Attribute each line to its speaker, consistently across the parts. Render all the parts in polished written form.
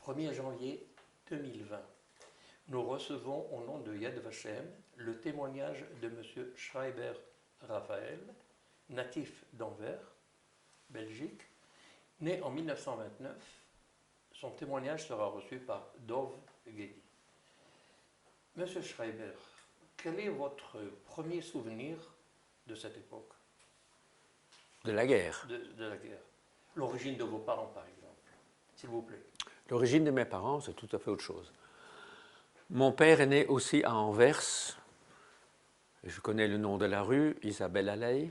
Speaker 1: 1er janvier 2020. Nous recevons au nom de Yad Vashem le témoignage de M. Schreiber Raphaël, natif d'Anvers, Belgique, né en 1929. Son témoignage sera reçu par Dov Guedi. Monsieur Schreiber, quel est votre premier souvenir de cette époque?
Speaker 2: De la guerre.
Speaker 1: De la guerre. L'origine de vos parents, par exemple, s'il vous plaît.
Speaker 2: L'origine de mes parents, c'est tout à fait autre chose. Mon père est né aussi à Anvers. Je connais le nom de la rue, Isabelle Alley.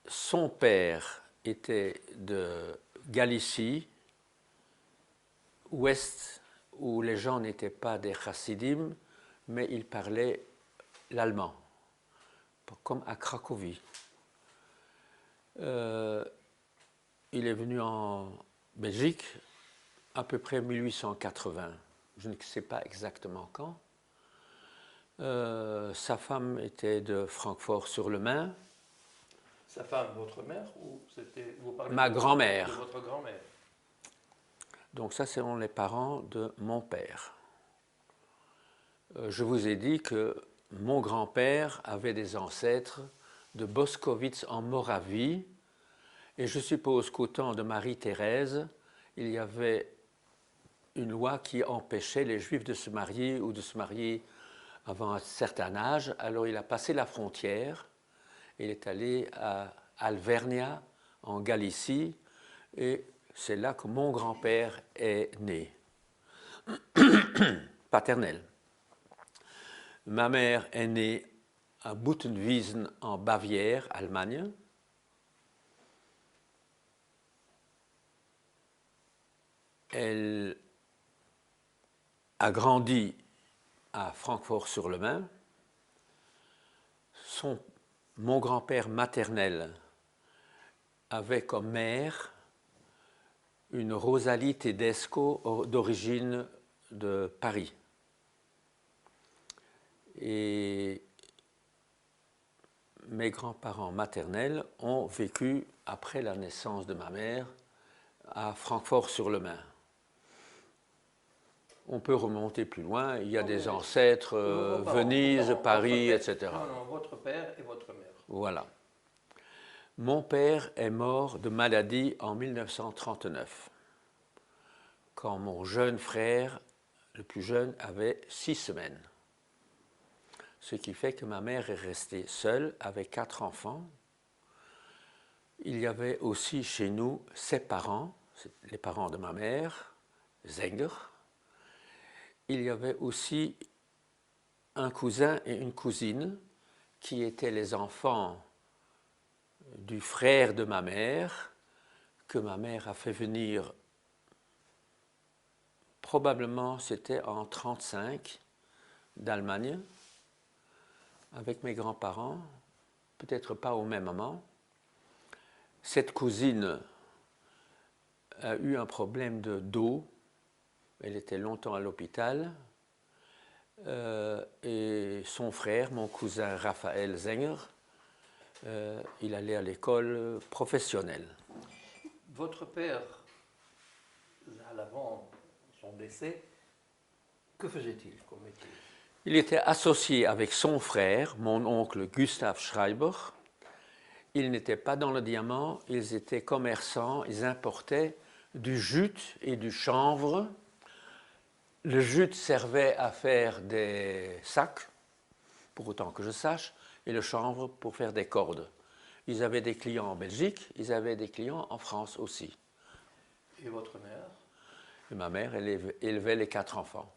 Speaker 2: Son père était de Galicie, ouest, où les gens n'étaient pas des chassidim, mais ils parlaient l'allemand, comme à Cracovie. Il est venu en Belgique à peu près 1880. Je ne sais pas exactement quand. Sa femme était de Francfort-sur-le-Main.
Speaker 1: Sa femme, votre mère, ou c'était vous parlez
Speaker 2: Ma
Speaker 1: de
Speaker 2: grand-mère.
Speaker 1: votre grand-mère?
Speaker 2: Donc ça, ce sont les parents de mon père. Je vous ai dit que mon grand-père avait des ancêtres de Boskowitz en Moravie, et je suppose qu'au temps de Marie-Thérèse, il y avait une loi qui empêchait les Juifs de se marier ou de se marier avant un certain âge. Alors il a passé la frontière, il est allé à Alvernia, en Galicie, et c'est là que mon grand-père est né, paternel. Ma mère est née à Buttenwiesen en Bavière, Allemagne. Elle a grandi à Francfort-sur-le-Main. Mon grand-père maternel avait comme mère une Rosalie Tedesco d'origine de Paris. Et mes grands-parents maternels ont vécu, après la naissance de ma mère, à Francfort-sur-le-Main. On peut remonter plus loin, il y a des ancêtres, Venise, Paris, etc.
Speaker 1: Non, votre père et votre mère.
Speaker 2: Voilà. Mon père est mort de maladie en 1939, quand mon jeune frère, le plus jeune, avait 6 semaines. Ce qui fait que ma mère est restée seule avec 4 enfants. Il y avait aussi chez nous ses parents, les parents de ma mère, Zenger. Il y avait aussi un cousin et une cousine qui étaient les enfants du frère de ma mère, que ma mère a fait venir, probablement c'était en 1935, d'Allemagne, avec mes grands-parents, peut-être pas au même moment. Cette cousine a eu un problème de dos, elle était longtemps à l'hôpital, et son frère, mon cousin Raphaël Zenger, il allait à l'école professionnelle.
Speaker 1: Votre père, à l'avant son décès, que faisait-il comme métier?
Speaker 2: Il était associé avec son frère, mon oncle Gustav Schreiber. Ils n'étaient pas dans le diamant, ils étaient commerçants, ils importaient du jute et du chanvre. Le jute servait à faire des sacs, pour autant que je sache, et le chanvre pour faire des cordes. Ils avaient des clients en Belgique, ils avaient des clients en France aussi.
Speaker 1: Et votre mère?
Speaker 2: Et ma mère, elle élevait les 4 enfants.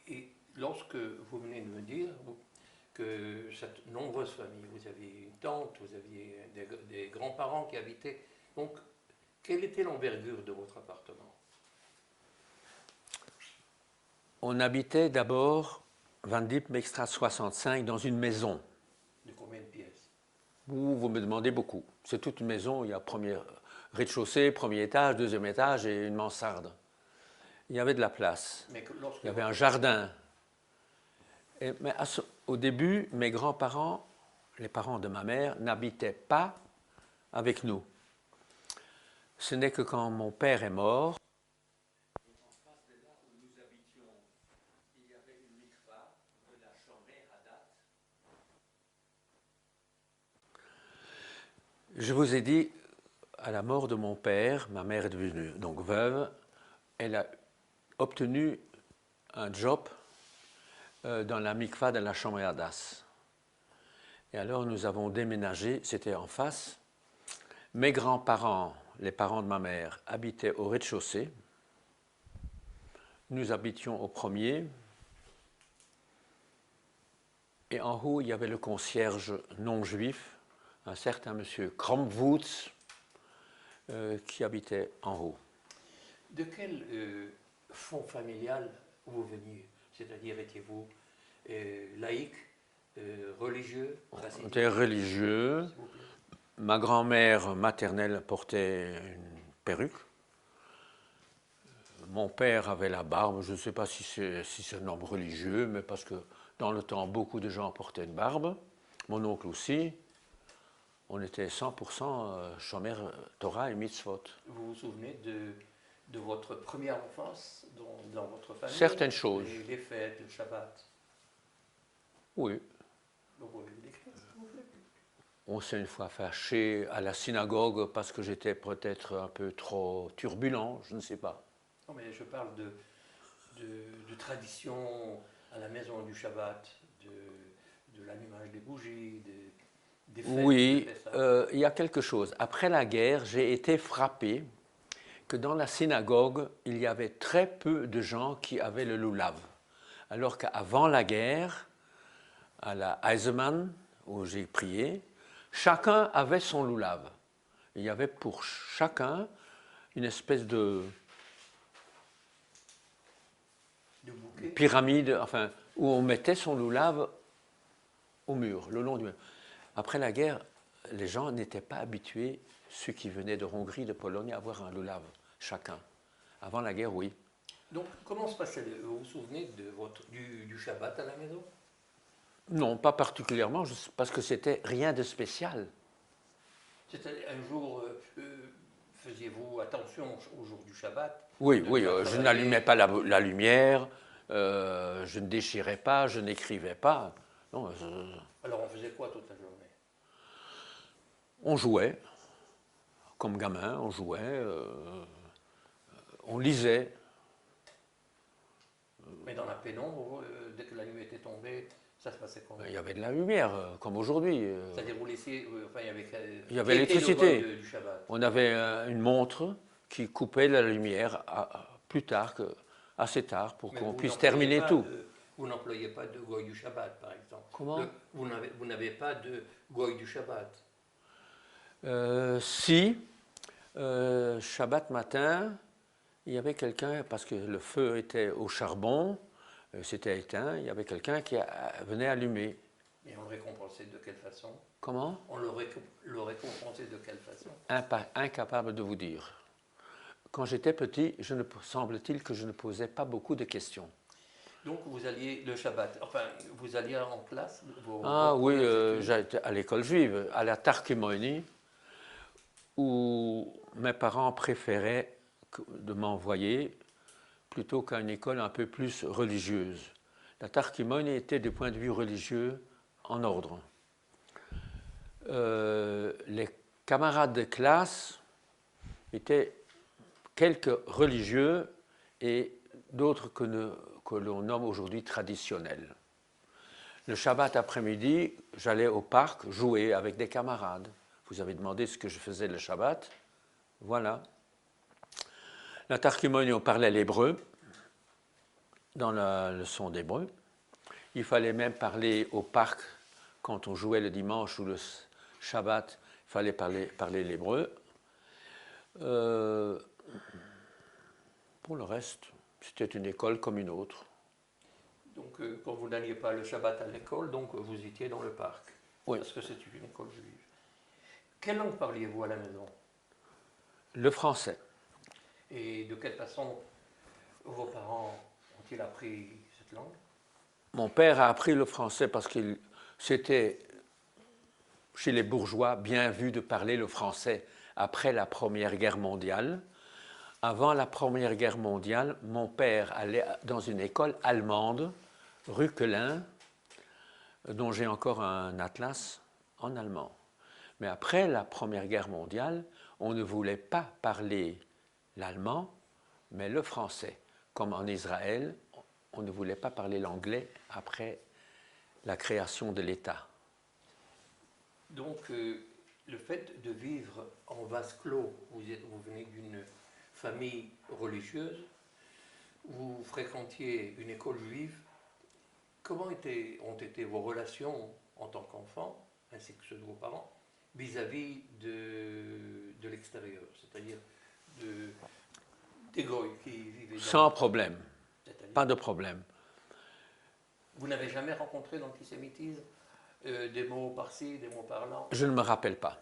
Speaker 1: Et lorsque vous venez de me dire que cette nombreuse famille, vous aviez une tante, vous aviez des grands-parents qui habitaient, donc quelle était l'envergure de votre appartement?
Speaker 2: On habitait d'abord, Van Diepenbeekstraat 65, dans une maison.
Speaker 1: De combien de pièces?
Speaker 2: Vous me demandez beaucoup. C'est toute une maison, il y a rez-de-chaussée, premier étage, deuxième étage et une mansarde. Il y avait de la place. Il y avait un jardin. Mais au début, mes grands-parents, les parents de ma mère, n'habitaient pas avec nous. Ce n'est que quand mon père est mort, en face de là où nous habitions, il y avait une mikva de la Shomer Hadat. Je vous ai dit, à la mort de mon père, ma mère est devenue donc veuve, elle a obtenu un job dans la mikva de la Shomer Hadas. Et alors nous avons déménagé, c'était en face. Mes grands-parents, les parents de ma mère, habitaient au rez-de-chaussée. Nous habitions au premier. Et en haut, il y avait le concierge non juif, un certain monsieur Kromwoods, qui habitait en haut.
Speaker 1: De quel fond familial vous veniez? C'est-à-dire, étiez-vous laïque, religieux,
Speaker 2: On était religieux. Ma grand-mère maternelle portait une perruque. Mon père avait la barbe. Je ne sais pas si c'est un homme religieux, mais parce que dans le temps, beaucoup de gens portaient une barbe. Mon oncle aussi. On était 100% Shomer Torah et Mitzvot.
Speaker 1: Vous vous souvenez de votre première enfance dans votre famille?
Speaker 2: Certaines choses.
Speaker 1: Les fêtes, le Shabbat.
Speaker 2: Oui.
Speaker 1: Vous pouvez le décrire, s'il vous plaît?
Speaker 2: On s'est une fois fâché à la synagogue parce que j'étais peut-être un peu trop turbulent, je ne sais pas.
Speaker 1: Non, mais je parle de tradition à la maison du Shabbat, de l'allumage des bougies, des fêtes.
Speaker 2: Oui, il y a quelque chose. Après la guerre, j'ai été frappé que dans la synagogue, il y avait très peu de gens qui avaient le lulav. Alors qu'avant la guerre, à la Eisenman, où j'ai prié, chacun avait son lulav. Il y avait pour chacun une espèce de pyramide, enfin, où on mettait son lulav au mur, le long du mur. Après la guerre, les gens n'étaient pas habitués, ceux qui venaient de Hongrie, de Pologne, à avoir un lulav, chacun. Avant la guerre, oui.
Speaker 1: Donc, comment se passait? Vous vous souvenez du Shabbat à la maison?
Speaker 2: Non, pas particulièrement, parce que c'était rien de spécial.
Speaker 1: C'était un jour, faisiez-vous attention au jour du Shabbat?
Speaker 2: Oui, oui, je n'allumais pas la lumière, je ne déchirais pas, je n'écrivais pas. Non,
Speaker 1: Alors, on faisait quoi toute la journée?
Speaker 2: on jouait, comme gamin, on jouait, on lisait.
Speaker 1: Mais dans la pénombre, dès que la nuit était tombée, ça se passait comment?
Speaker 2: Il y avait de la lumière, comme aujourd'hui.
Speaker 1: C'est-à-dire, vous laissiez. Enfin,
Speaker 2: il y avait l'électricité.
Speaker 1: Du Shabbat?
Speaker 2: On avait une montre qui coupait la lumière plus tard, assez tard, pour qu'on puisse terminer tout.
Speaker 1: Vous n'employez pas de goy du Shabbat, par exemple.
Speaker 2: Comment?
Speaker 1: Vous n'avez pas de goy du Shabbat?
Speaker 2: Si, Shabbat matin, il y avait quelqu'un, parce que le feu était au charbon, c'était éteint, il y avait quelqu'un qui venait allumer.
Speaker 1: Et on le récompensait de quelle façon?
Speaker 2: Comment?
Speaker 1: On le récompensait de quelle façon?
Speaker 2: Incapable de vous dire. Quand j'étais petit, semble-t-il que je ne posais pas beaucoup de questions.
Speaker 1: Donc vous alliez le Shabbat, enfin vous alliez en classe?
Speaker 2: Oui, j'étais à l'école juive, à la Tarkimoni, où mes parents préféraient de m'envoyer plutôt qu'à une école un peu plus religieuse. La Tarkimoni était du point de vue religieux en ordre. Les camarades de classe étaient quelques religieux et d'autres que l'on nomme aujourd'hui traditionnels. Le Shabbat après-midi, j'allais au parc jouer avec des camarades. Vous avez demandé ce que je faisais le Shabbat. Voilà. La Tarkimoni, on parlait l'hébreu, dans la leçon d'hébreu. Il fallait même parler au parc quand on jouait le dimanche ou le Shabbat. Il fallait parler l'hébreu. Pour le reste, c'était une école comme une autre.
Speaker 1: Donc, quand vous n'alliez pas le Shabbat à l'école, donc vous étiez dans le parc.
Speaker 2: Oui.
Speaker 1: Parce que c'est une école juive. Quelle langue parliez-vous à la maison?
Speaker 2: Le français.
Speaker 1: Et de quelle façon vos parents ont-ils appris cette langue?
Speaker 2: Mon père a appris le français parce que c'était, chez les bourgeois, bien vu de parler le français après la Première Guerre mondiale. Avant la Première Guerre mondiale, mon père allait dans une école allemande, rue Quelin, dont j'ai encore un atlas en allemand. Mais après la Première Guerre mondiale, on ne voulait pas parler l'allemand, mais le français. Comme en Israël, on ne voulait pas parler l'anglais après la création de l'État.
Speaker 1: Donc, le fait de vivre en vase clos, vous venez d'une famille religieuse, vous fréquentiez une école juive, comment ont été vos relations en tant qu'enfant, ainsi que ceux de vos parents, vis-à-vis de l'extérieur, c'est-à-dire des goïs qui vivaient dans...
Speaker 2: Sans problème, pas de problème.
Speaker 1: Vous n'avez jamais rencontré d'antisémitisme, des mots par-ci, des mots par-là?
Speaker 2: Je ne me rappelle pas.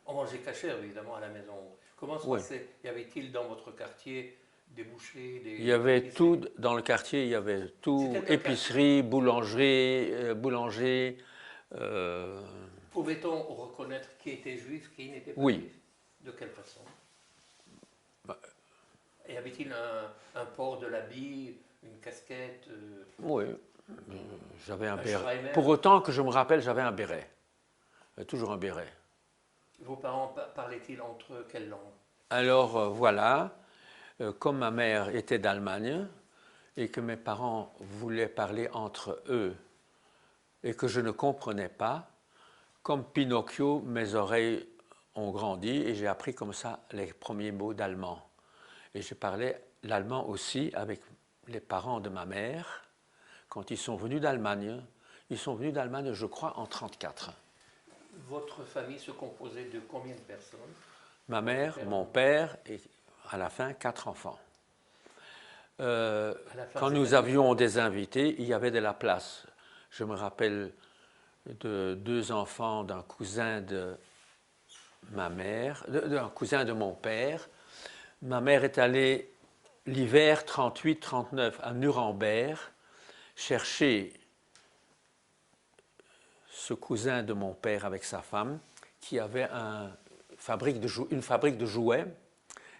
Speaker 1: On mangeait cachère, évidemment, à la maison. Comment se passait? Y avait-il dans votre quartier des bouchers,
Speaker 2: Il y avait tout dans le quartier, il y avait tout, épicerie, boulangerie, boulanger.
Speaker 1: Pouvait-on reconnaître qui était juif, qui n'était pas
Speaker 2: oui.
Speaker 1: juif? De quelle façon? Et avait-il un port de l'habit, une casquette?
Speaker 2: Oui, j'avais un béret.
Speaker 1: Schreimer.
Speaker 2: Pour autant que je me rappelle, j'avais un béret. Toujours un béret.
Speaker 1: Vos parents parlaient-ils entre eux quelle langue?
Speaker 2: Alors voilà, comme ma mère était d'Allemagne et que mes parents voulaient parler entre eux et que je ne comprenais pas, comme Pinocchio, mes oreilles ont grandi et j'ai appris comme ça les premiers mots d'allemand. Et je parlais l'allemand aussi avec les parents de ma mère quand ils sont venus d'Allemagne. Ils sont venus d'Allemagne, je crois, en 1934.
Speaker 1: Votre famille se composait de combien de personnes?
Speaker 2: Ma mère, mon père et à la fin 4 enfants. Quand nous avions des invités, il y avait de la place. Je me rappelle de 2 enfants d'un cousin de ma mère, d'un cousin de mon père. Ma mère est allée l'hiver 38-39 à Nuremberg chercher ce cousin de mon père avec sa femme qui avait une fabrique de jouets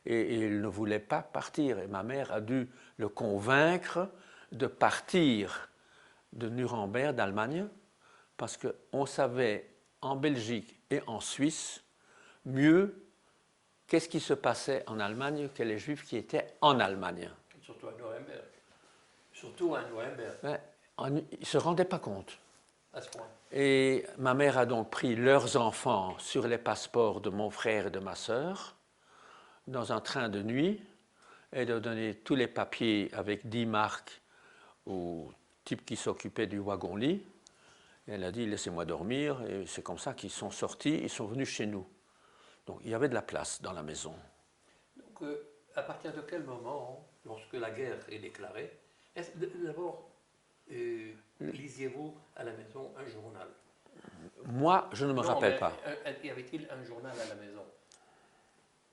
Speaker 2: et il ne voulait pas partir. Et ma mère a dû le convaincre de partir de Nuremberg, d'Allemagne, parce qu'on savait en Belgique et en Suisse mieux qu'est-ce qui se passait en Allemagne que les Juifs qui étaient en Allemagne.
Speaker 1: Surtout à Nuremberg. Surtout à Nuremberg.
Speaker 2: Ouais, ils ne se rendaient pas compte.
Speaker 1: À ce point.
Speaker 2: Et ma mère a donc pris leurs enfants sur les passeports de mon frère et de ma sœur dans un train de nuit et de donner tous les papiers avec 10 marks au type qui s'occupait du wagon-lit. Elle a dit « laissez-moi dormir » et c'est comme ça qu'ils sont sortis, ils sont venus chez nous. Donc il y avait de la place dans la maison.
Speaker 1: Donc à partir de quel moment, lorsque la guerre est déclarée, d'abord lisiez-vous à la maison un journal?
Speaker 2: Moi, je ne me rappelle pas.
Speaker 1: Y avait-il un journal à la maison?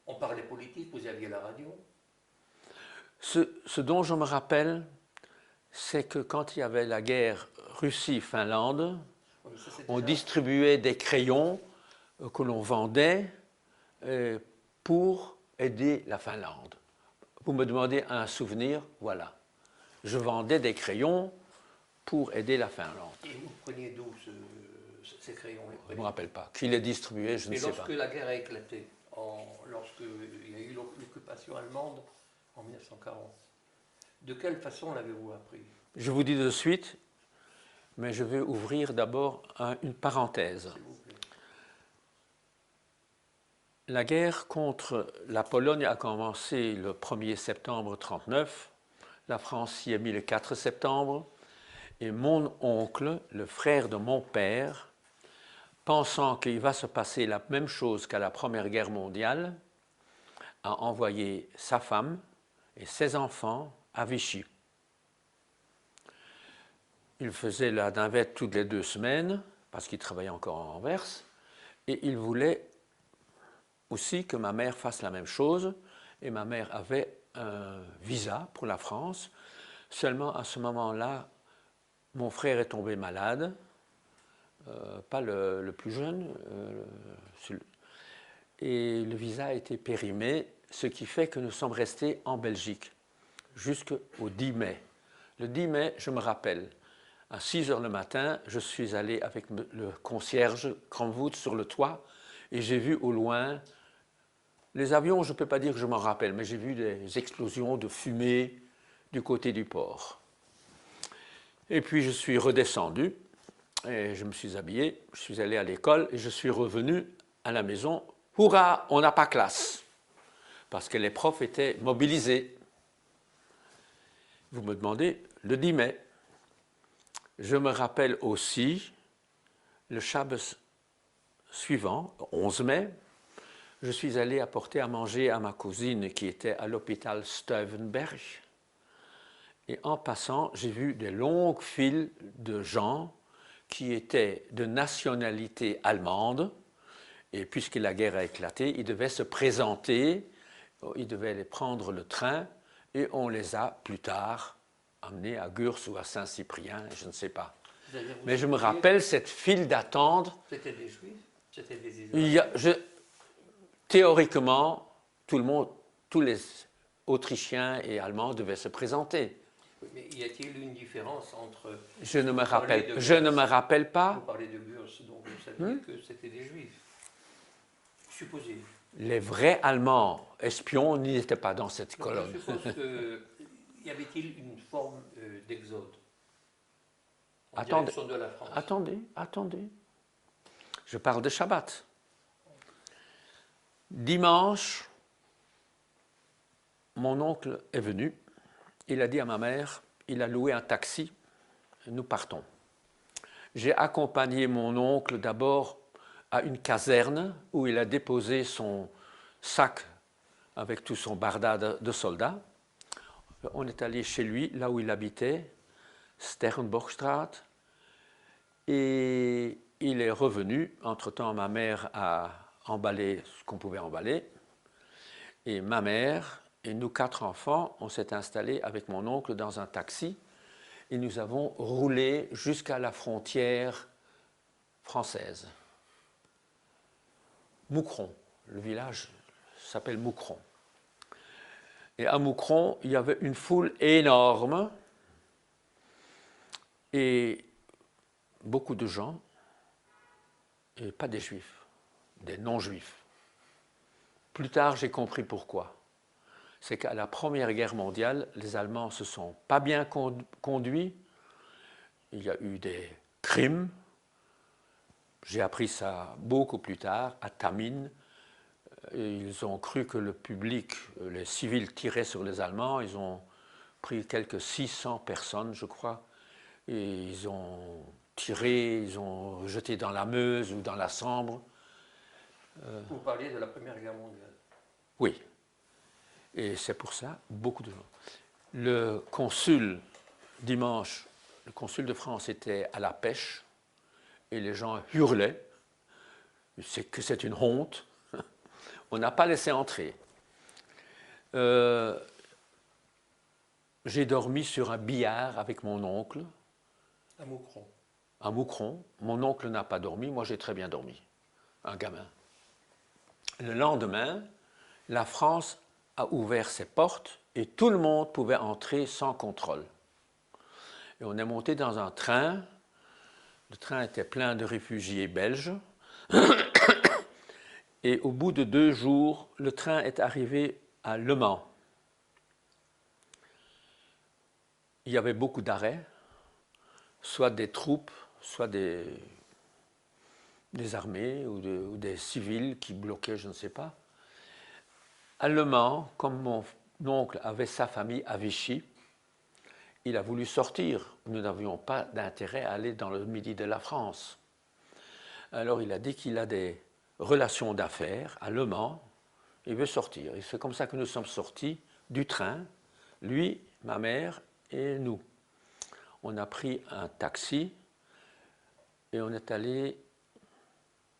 Speaker 1: On parlait politique, vous aviez la radio?
Speaker 2: Ce dont je me rappelle, c'est que quand il y avait la guerre Russie-Finlande, on distribuait des crayons que l'on vendait pour aider la Finlande. Vous me demandez un souvenir, voilà. Je vendais des crayons pour aider la Finlande.
Speaker 1: Et vous preniez d'où ces crayons?
Speaker 2: Je ne me rappelle pas. Qui les distribuait, je ne sais pas.
Speaker 1: Et lorsque la guerre a éclaté, lorsqu'il y a eu l'occupation allemande en 1940, de quelle façon l'avez-vous appris?
Speaker 2: Je vous dis de suite, mais je vais ouvrir d'abord une parenthèse. La guerre contre la Pologne a commencé le 1er septembre 1939. La France y est mis le 4 septembre. Et mon oncle, le frère de mon père, pensant qu'il va se passer la même chose qu'à la Première Guerre mondiale, a envoyé sa femme et ses enfants à Vichy. Il faisait la navette toutes les 2 semaines, parce qu'il travaillait encore en Anvers, et il voulait aussi que ma mère fasse la même chose, et ma mère avait un visa pour la France. Seulement à ce moment-là, mon frère est tombé malade, pas le plus jeune, et le visa a été périmé, ce qui fait que nous sommes restés en Belgique jusqu'au 10 mai. Le 10 mai, je me rappelle, à 6 heures le matin, je suis allé avec le concierge Kramvoet sur le toit et j'ai vu au loin les avions, je ne peux pas dire que je m'en rappelle, mais j'ai vu des explosions de fumée du côté du port. Et puis je suis redescendu et je me suis habillé, je suis allé à l'école et je suis revenu à la maison. Hurrah, on n'a pas classe, parce que les profs étaient mobilisés. Vous me demandez, le 10 mai. Je me rappelle aussi le Shabbos suivant, 11 mai, je suis allé apporter à manger à ma cousine qui était à l'hôpital Stuyvenberg. Et en passant, j'ai vu des longues files de gens qui étaient de nationalité allemande. Et puisque la guerre a éclaté, ils devaient se présenter, ils devaient aller prendre le train et on les a plus tard amenés à Gurs ou à Saint-Cyprien, je ne sais pas. Mais je me rappelle cette file d'attente.
Speaker 1: C'était des Juifs? C'était des Israéliens?
Speaker 2: Théoriquement, tout le monde, tous les Autrichiens et Allemands devaient se présenter.
Speaker 1: Mais y a-t-il une différence entre...
Speaker 2: Je ne me rappelle pas.
Speaker 1: Vous parlez de Gurs, donc vous saviez que c'était des Juifs. Supposé.
Speaker 2: Les vrais Allemands espions n'y étaient pas dans cette colonne.
Speaker 1: Je suppose que... Y avait-il une forme d'exode en direction de la France?
Speaker 2: Attendez. Je parle de Shabbat. Dimanche, mon oncle est venu. Il a dit à ma mère, il a loué un taxi, nous partons. J'ai accompagné mon oncle d'abord à une caserne où il a déposé son sac avec tout son barda de soldats. On est allé chez lui, là où il habitait, Sternborgstraat, et il est revenu. Entre-temps, ma mère a emballé ce qu'on pouvait emballer, et ma mère et nous 4 enfants, on s'est installés avec mon oncle dans un taxi, et nous avons roulé jusqu'à la frontière française. Moucron, le village s'appelle Moucron. Et à Moucron, il y avait une foule énorme et beaucoup de gens, et pas des juifs, des non-juifs. Plus tard, j'ai compris pourquoi. C'est qu'à la Première Guerre mondiale, les Allemands ne se sont pas bien conduits. Il y a eu des crimes. J'ai appris ça beaucoup plus tard, à Tamine. Ils ont cru que le public, les civils tiraient sur les Allemands. Ils ont pris quelques 600 personnes, je crois. Et ils ont tiré, ils ont jeté dans la Meuse ou dans la Sambre.
Speaker 1: Vous parliez de la Première Guerre mondiale.
Speaker 2: Oui. Et c'est pour ça, beaucoup de gens. Le consul, dimanche, le consul de France était à la pêche et les gens hurlaient. C'est que c'est une honte. On n'a pas laissé entrer. J'ai dormi sur un billard avec mon oncle.
Speaker 1: À Moucron.
Speaker 2: À Moucron. Mon oncle n'a pas dormi, moi j'ai très bien dormi. Un gamin. Le lendemain, la France a ouvert ses portes et tout le monde pouvait entrer sans contrôle. Et on est monté dans un train. Le train était plein de réfugiés belges. Et au bout de 2 jours, le train est arrivé à Le Mans. Il y avait beaucoup d'arrêts, soit des troupes, soit des armées ou des civils qui bloquaient, je ne sais pas. À Le Mans, comme mon oncle avait sa famille à Vichy, il a voulu sortir. Nous n'avions pas d'intérêt à aller dans le midi de la France. Alors il a dit qu'il a des relations d'affaires à Le Mans, il veut sortir. Et c'est comme ça que nous sommes sortis du train, lui, ma mère et nous. On a pris un taxi et on est allé,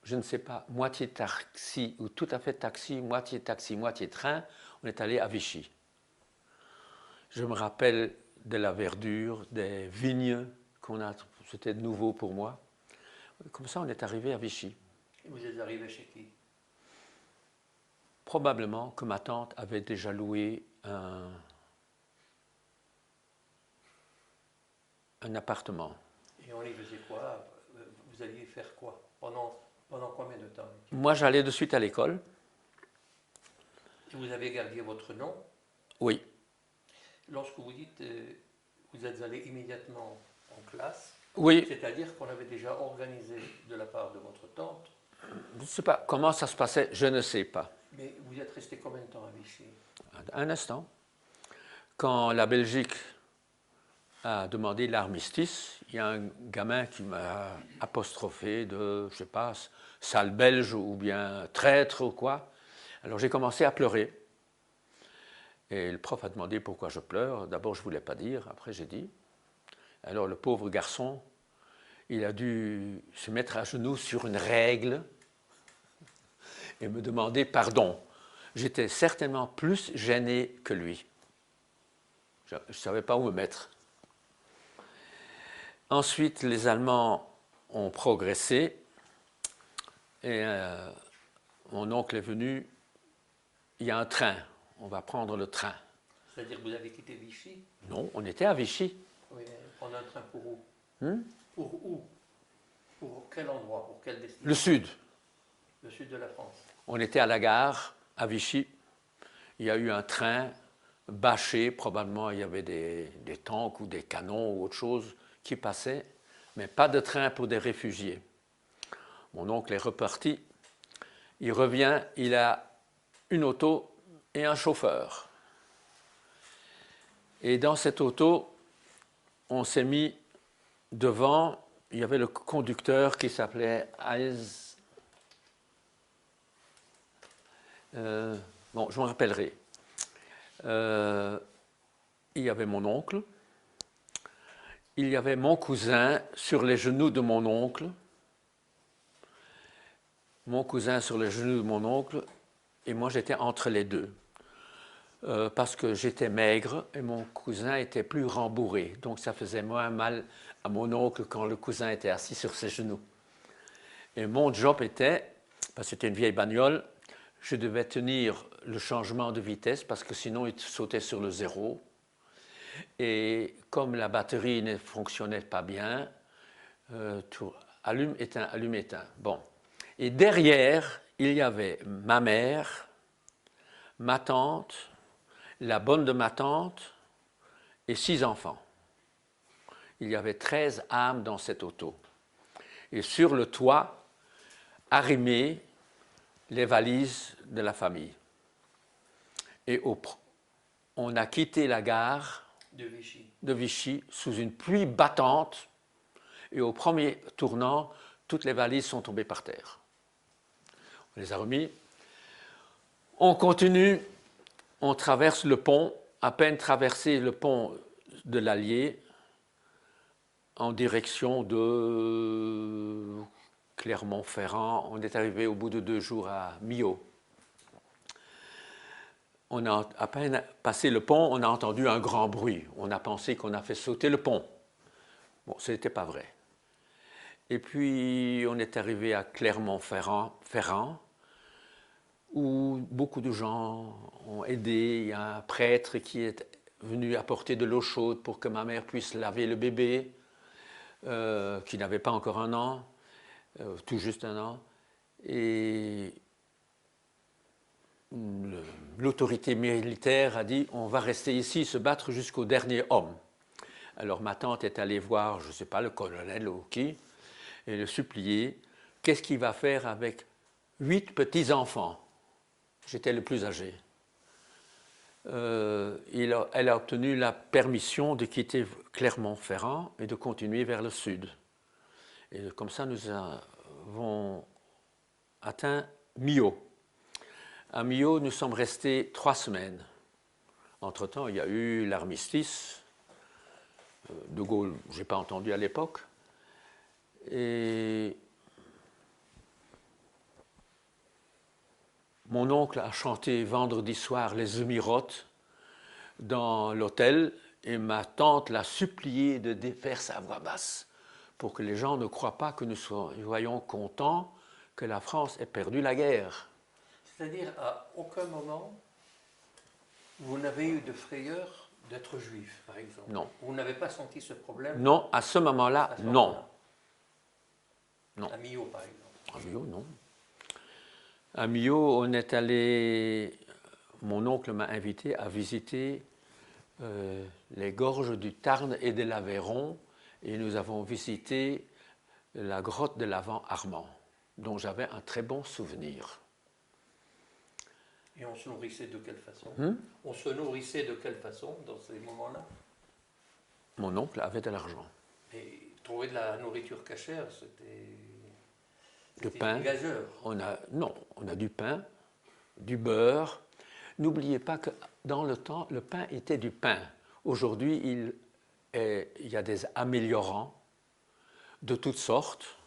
Speaker 2: je ne sais pas, moitié taxi ou tout à fait taxi, moitié train, on est allé à Vichy. Je me rappelle de la verdure, des vignes qu'on a, c'était nouveau pour moi. Comme ça, on est arrivé à Vichy.
Speaker 1: Et vous êtes arrivé chez qui?
Speaker 2: probablement que ma tante avait déjà loué un appartement.
Speaker 1: Et on y faisait quoi? Vous alliez faire quoi? Pendant combien de temps?
Speaker 2: Moi, j'allais de suite à l'école.
Speaker 1: Et vous avez gardé votre nom?
Speaker 2: Oui,
Speaker 1: Lorsque vous dites vous êtes allé immédiatement en classe,
Speaker 2: oui.
Speaker 1: c'est-à-dire qu'on avait déjà organisé de la part de votre tante,
Speaker 2: Je ne sais pas comment ça se passait, je ne sais pas.
Speaker 1: mais vous êtes resté combien de temps à Vichy?
Speaker 2: Un instant. Quand la Belgique a demandé l'armistice, il y a un gamin qui m'a apostrophé de, je ne sais pas, sale belge ou bien traître ou quoi. Alors j'ai commencé à pleurer. Et le prof a demandé pourquoi je pleure. D'abord, je ne voulais pas dire, après j'ai dit. Alors le pauvre garçon, il a dû se mettre à genoux sur une règle et me demander pardon. J'étais certainement plus gêné que lui. Je ne savais pas où me mettre. Ensuite, les Allemands ont progressé et mon oncle est venu. Il y a un train, on va prendre le train.
Speaker 1: C'est-à-dire que vous avez quitté Vichy?
Speaker 2: Non, on était à Vichy.
Speaker 1: Oui, mais prendre un train pour où?
Speaker 2: Hmm?
Speaker 1: Pour où? Pour quel endroit? Pour quelle destination?
Speaker 2: Le sud.
Speaker 1: Le sud de la France.
Speaker 2: On était à la gare, à Vichy. Il y a eu un train bâché, probablement il y avait des tanks ou des canons ou autre chose qui passaient, mais pas de train pour des réfugiés. Mon oncle est reparti. Il revient, il a une auto et un chauffeur. Et dans cette auto, on s'est mis devant, il y avait le conducteur qui s'appelait Hayes. Bon, je me rappellerai. Il y avait mon oncle, il y avait mon cousin sur les genoux de mon oncle, et moi j'étais entre les deux. Parce que j'étais maigre et mon cousin était plus rembourré. Donc ça faisait moins mal à mon oncle quand le cousin était assis sur ses genoux. Et mon job était, parce que c'était une vieille bagnole, je devais tenir le changement de vitesse parce que sinon il sautait sur le zéro. Et comme la batterie ne fonctionnait pas bien, allume, éteint, allume, éteint. Bon. Et derrière, il y avait ma mère, ma tante, la bonne de ma tante et 6 enfants. Il y avait 13 âmes dans cette auto. Et sur le toit, arrimées, les valises de la famille. Et on a quitté la gare de Vichy sous une pluie battante. Et au premier tournant, toutes les valises sont tombées par terre. On les a remis. On continue. On traverse le pont, à peine traversé le pont de l'Allier, en direction de Clermont-Ferrand. On est arrivé au bout de 2 jours à Millau. On a à peine passé le pont, on a entendu un grand bruit. On a pensé qu'on a fait sauter le pont. Bon, ce n'était pas vrai. Et puis, on est arrivé à Clermont-Ferrand, où beaucoup de gens ont aidé. Il y a un prêtre qui est venu apporter de l'eau chaude pour que ma mère puisse laver le bébé, qui n'avait pas encore 1 an, tout juste 1 an. Et l'autorité militaire a dit on va rester ici, se battre jusqu'au dernier homme. Alors ma tante est allée voir, je ne sais pas, le colonel ou qui, et le supplier, qu'est-ce qu'il va faire avec 8 petits-enfants? J'étais le plus âgé. Elle a obtenu la permission de quitter Clermont-Ferrand et de continuer vers le sud. Et comme ça, nous avons atteint Millau. À Millau, nous sommes restés 3 semaines. Entre-temps, il y a eu l'armistice. De Gaulle, je n'ai pas entendu à l'époque. Et mon oncle a chanté vendredi soir les Émirotes dans l'hôtel et ma tante l'a supplié de défaire sa voix basse pour que les gens ne croient pas que nous soyons contents que la France ait perdu la guerre.
Speaker 1: C'est-à-dire, à aucun moment, vous n'avez eu de frayeur d'être juif, par exemple.
Speaker 2: Non.
Speaker 1: Vous n'avez pas senti ce problème
Speaker 2: Non, à ce moment-là,
Speaker 1: à ce
Speaker 2: non.
Speaker 1: moment-là.
Speaker 2: Non.
Speaker 1: À Millau, par exemple.
Speaker 2: À Millau, non. À Millau, on est allé. Mon oncle m'a invité à visiter les gorges du Tarn et de l'Aveyron, et nous avons visité la grotte de l'Avent Armand, dont j'avais un très bon souvenir.
Speaker 1: Et on se nourrissait de quelle façon?
Speaker 2: Hmm?
Speaker 1: On se nourrissait de quelle façon dans ces moments-là?
Speaker 2: Mon oncle avait de l'argent.
Speaker 1: Et trouver de la nourriture cachère, c'était
Speaker 2: Le pain.
Speaker 1: gageur.
Speaker 2: On a du pain, du beurre. N'oubliez pas que dans le temps, le pain était du pain. Aujourd'hui, il y a des améliorants de toutes sortes,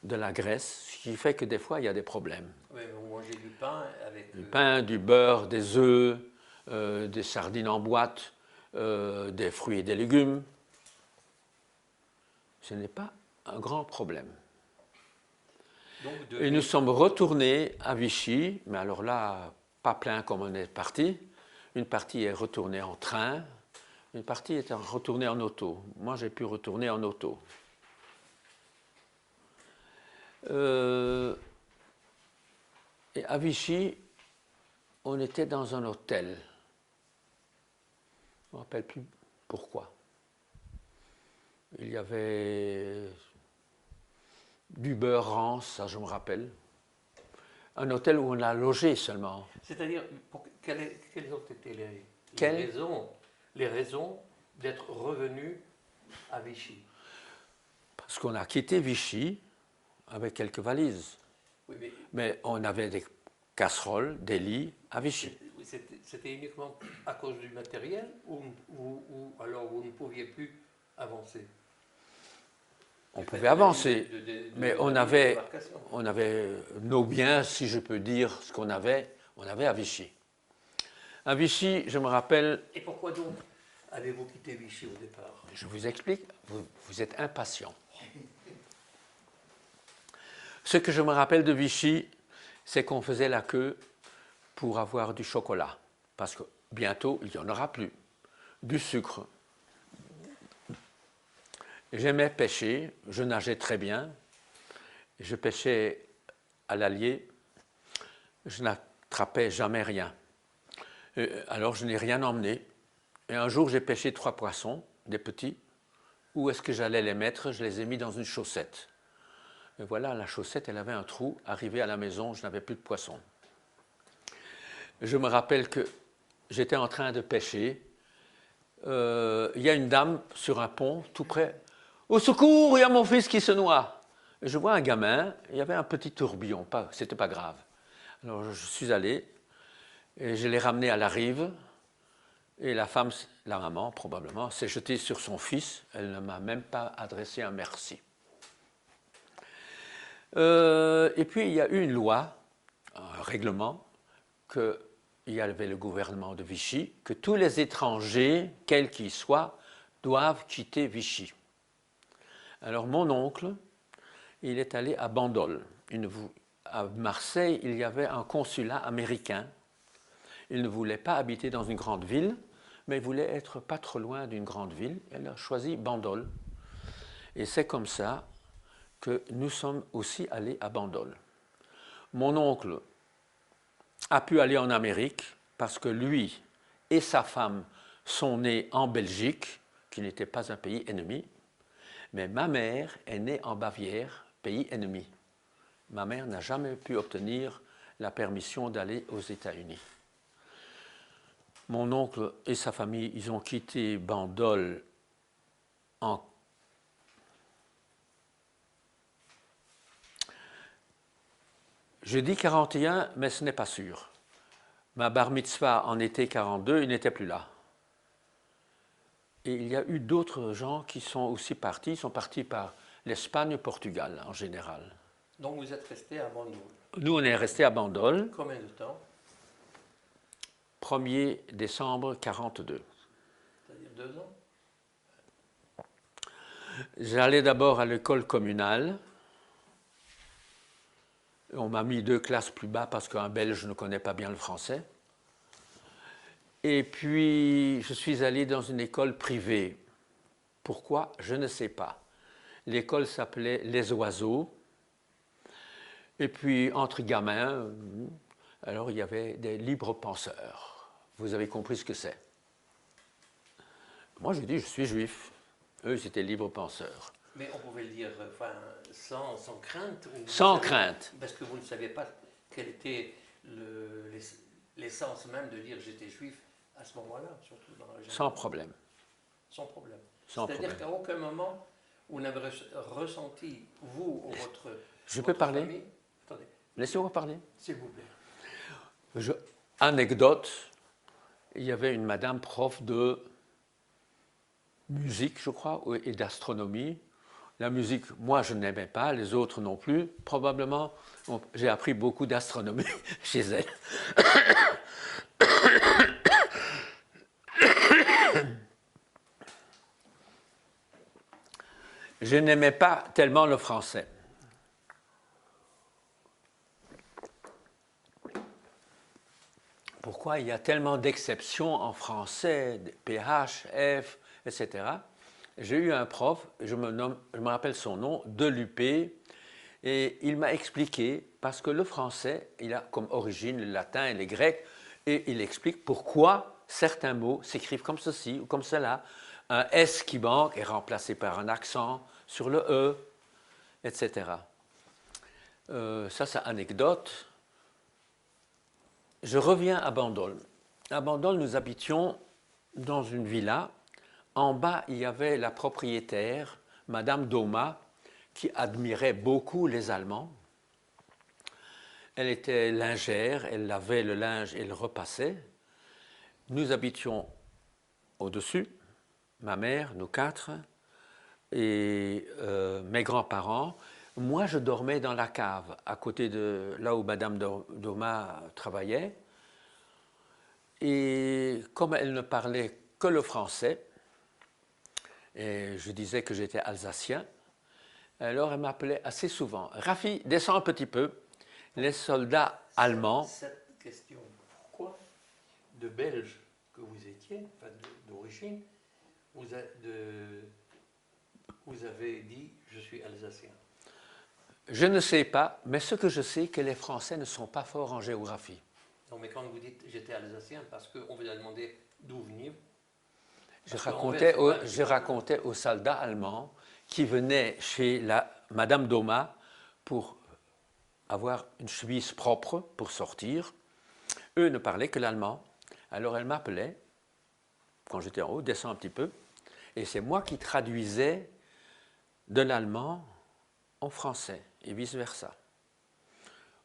Speaker 2: de la graisse, ce qui fait que des fois, il y a des problèmes.
Speaker 1: Oui, mais on mangeait du pain avec...
Speaker 2: Du pain, du beurre, des œufs, des sardines en boîte, des fruits et des légumes. Ce n'est pas un grand problème.
Speaker 1: Donc
Speaker 2: Et nous sommes retournés à Vichy, mais alors là, pas plein comme on est parti. Une partie est retournée en train, une partie est retournée en auto. Moi, j'ai pu retourner en auto. Et à Vichy, on était dans un hôtel. Je ne me rappelle plus pourquoi. Il y avait du beurre rance, ça je me rappelle. Un hôtel où on a logé seulement.
Speaker 1: C'est-à-dire, quelles ont été les raisons d'être revenu à Vichy?
Speaker 2: Parce qu'on a quitté Vichy avec quelques valises.
Speaker 1: Oui,
Speaker 2: mais on avait des casseroles, des lits à Vichy.
Speaker 1: C'était uniquement à cause du matériel ou alors vous ne pouviez plus avancer?
Speaker 2: On pouvait avancer, mais on avait nos biens, si je peux dire ce qu'on avait, on avait à Vichy. À Vichy, je me rappelle...
Speaker 1: Et pourquoi donc avez-vous quitté Vichy au départ?
Speaker 2: Je vous explique, vous êtes impatient. Ce que je me rappelle de Vichy, c'est qu'on faisait la queue pour avoir du chocolat, parce que bientôt, il n'y en aura plus. Du sucre. J'aimais pêcher, je nageais très bien, je pêchais à l'Allier, je n'attrapais jamais rien. Alors je n'ai rien emmené. Et un jour, j'ai pêché 3 poissons, des petits. Où est-ce que j'allais les mettre? Je les ai mis dans une chaussette. Et voilà, la chaussette, elle avait un trou. Arrivé à la maison, je n'avais plus de poissons. Je me rappelle que j'étais en train de pêcher. Il y a une dame sur un pont, tout près. « Au secours, il y a mon fils qui se noie !» Je vois un gamin, il y avait un petit tourbillon, c'était pas grave. Alors je suis allé et je l'ai ramené à la rive. Et la femme, la maman probablement, s'est jetée sur son fils. Elle ne m'a même pas adressé un merci. Et puis il y a eu une loi, un règlement, qu'il y avait le gouvernement de Vichy, que tous les étrangers, quels qu'ils soient, doivent quitter Vichy. Alors mon oncle, il est allé à Bandol. À Marseille, il y avait un consulat américain. Il ne voulait pas habiter dans une grande ville, mais il voulait être pas trop loin d'une grande ville. Il a choisi Bandol. Et c'est comme ça que nous sommes aussi allés à Bandol. Mon oncle a pu aller en Amérique parce que lui et sa femme sont nés en Belgique, qui n'était pas un pays ennemi, mais ma mère est née en Bavière, pays ennemi. Ma mère n'a jamais pu obtenir la permission d'aller aux États-Unis. Mon oncle et sa famille, ils ont quitté Bandol en... Je dis 41, mais ce n'est pas sûr. Ma bar mitzvah en été 42, il n'était plus là. Et il y a eu d'autres gens qui sont aussi partis. Ils sont partis par l'Espagne, Portugal en général.
Speaker 1: Donc vous êtes resté à Bandol?
Speaker 2: Nous, on est resté à Bandol.
Speaker 1: Combien de temps?
Speaker 2: 1er décembre 42.
Speaker 1: C'est-à-dire 2 ans?
Speaker 2: J'allais d'abord à l'école communale. On m'a mis 2 classes plus bas parce qu'un Belge ne connaît pas bien le français. Et puis, je suis allé dans une école privée. Pourquoi? Je ne sais pas. L'école s'appelait Les Oiseaux. Et puis, entre gamins, alors il y avait des libres penseurs. Vous avez compris ce que c'est? Moi, j'ai dit, je suis juif. Eux, c'était libres penseurs.
Speaker 1: Mais on pouvait le dire enfin, sans crainte.
Speaker 2: Sans crainte.
Speaker 1: Parce que vous ne saviez pas quel était l'essence même de dire j'étais juif à ce moment-là, surtout dans la génération.
Speaker 2: Sans problème.
Speaker 1: Sans problème.
Speaker 2: Sans
Speaker 1: C'est-à-dire
Speaker 2: problème.
Speaker 1: qu'à aucun moment, vous n'avez ressenti, vous ou votre
Speaker 2: Je peux parler?
Speaker 1: famille... Attendez.
Speaker 2: Laissez-moi parler.
Speaker 1: S'il vous plaît.
Speaker 2: Anecdote, il y avait une madame prof de musique, je crois, et d'astronomie. La musique, moi, je n'aimais pas, les autres non plus. Probablement, j'ai appris beaucoup d'astronomie chez elle. Je n'aimais pas tellement le français. Pourquoi il y a tellement d'exceptions en français, PH, F, etc. J'ai eu un prof, je me rappelle son nom, de l'UP, et il m'a expliqué, parce que le français, il a comme origine le latin et les grecs, et il explique pourquoi certains mots s'écrivent comme ceci ou comme cela. Un S qui manque est remplacé par un accent sur le E, etc. Ça, c'est anecdote. Je reviens à Bandol. À Bandol, nous habitions dans une villa. En bas, il y avait la propriétaire, Madame Doma, qui admirait beaucoup les Allemands. Elle était lingère, elle lavait le linge et le repassait. Nous habitions au-dessus, ma mère, nous 4, et mes grands-parents. Moi, je dormais dans la cave, à côté de là où Madame Doma travaillait. Et comme elle ne parlait que le français, et je disais que j'étais alsacien, alors elle m'appelait assez souvent. Rafi, descends un petit peu. Les soldats allemands.
Speaker 1: Cette question, pourquoi de Belge que vous étiez, enfin d'origine, vous avez dit je suis alsacien?
Speaker 2: Je ne sais pas, mais ce que je sais, c'est que les Français ne sont pas forts en géographie.
Speaker 1: Non, mais quand vous dites j'étais alsacien, parce qu'on vous a demandé d'où veniez.
Speaker 2: Je racontais aux soldats allemands qui venaient chez Madame Doma pour avoir une chemise propre pour sortir. Eux ne parlaient que l'allemand. Alors elle m'appelait, quand j'étais en haut, descends un petit peu, et c'est moi qui traduisais de l'allemand en français, et vice-versa.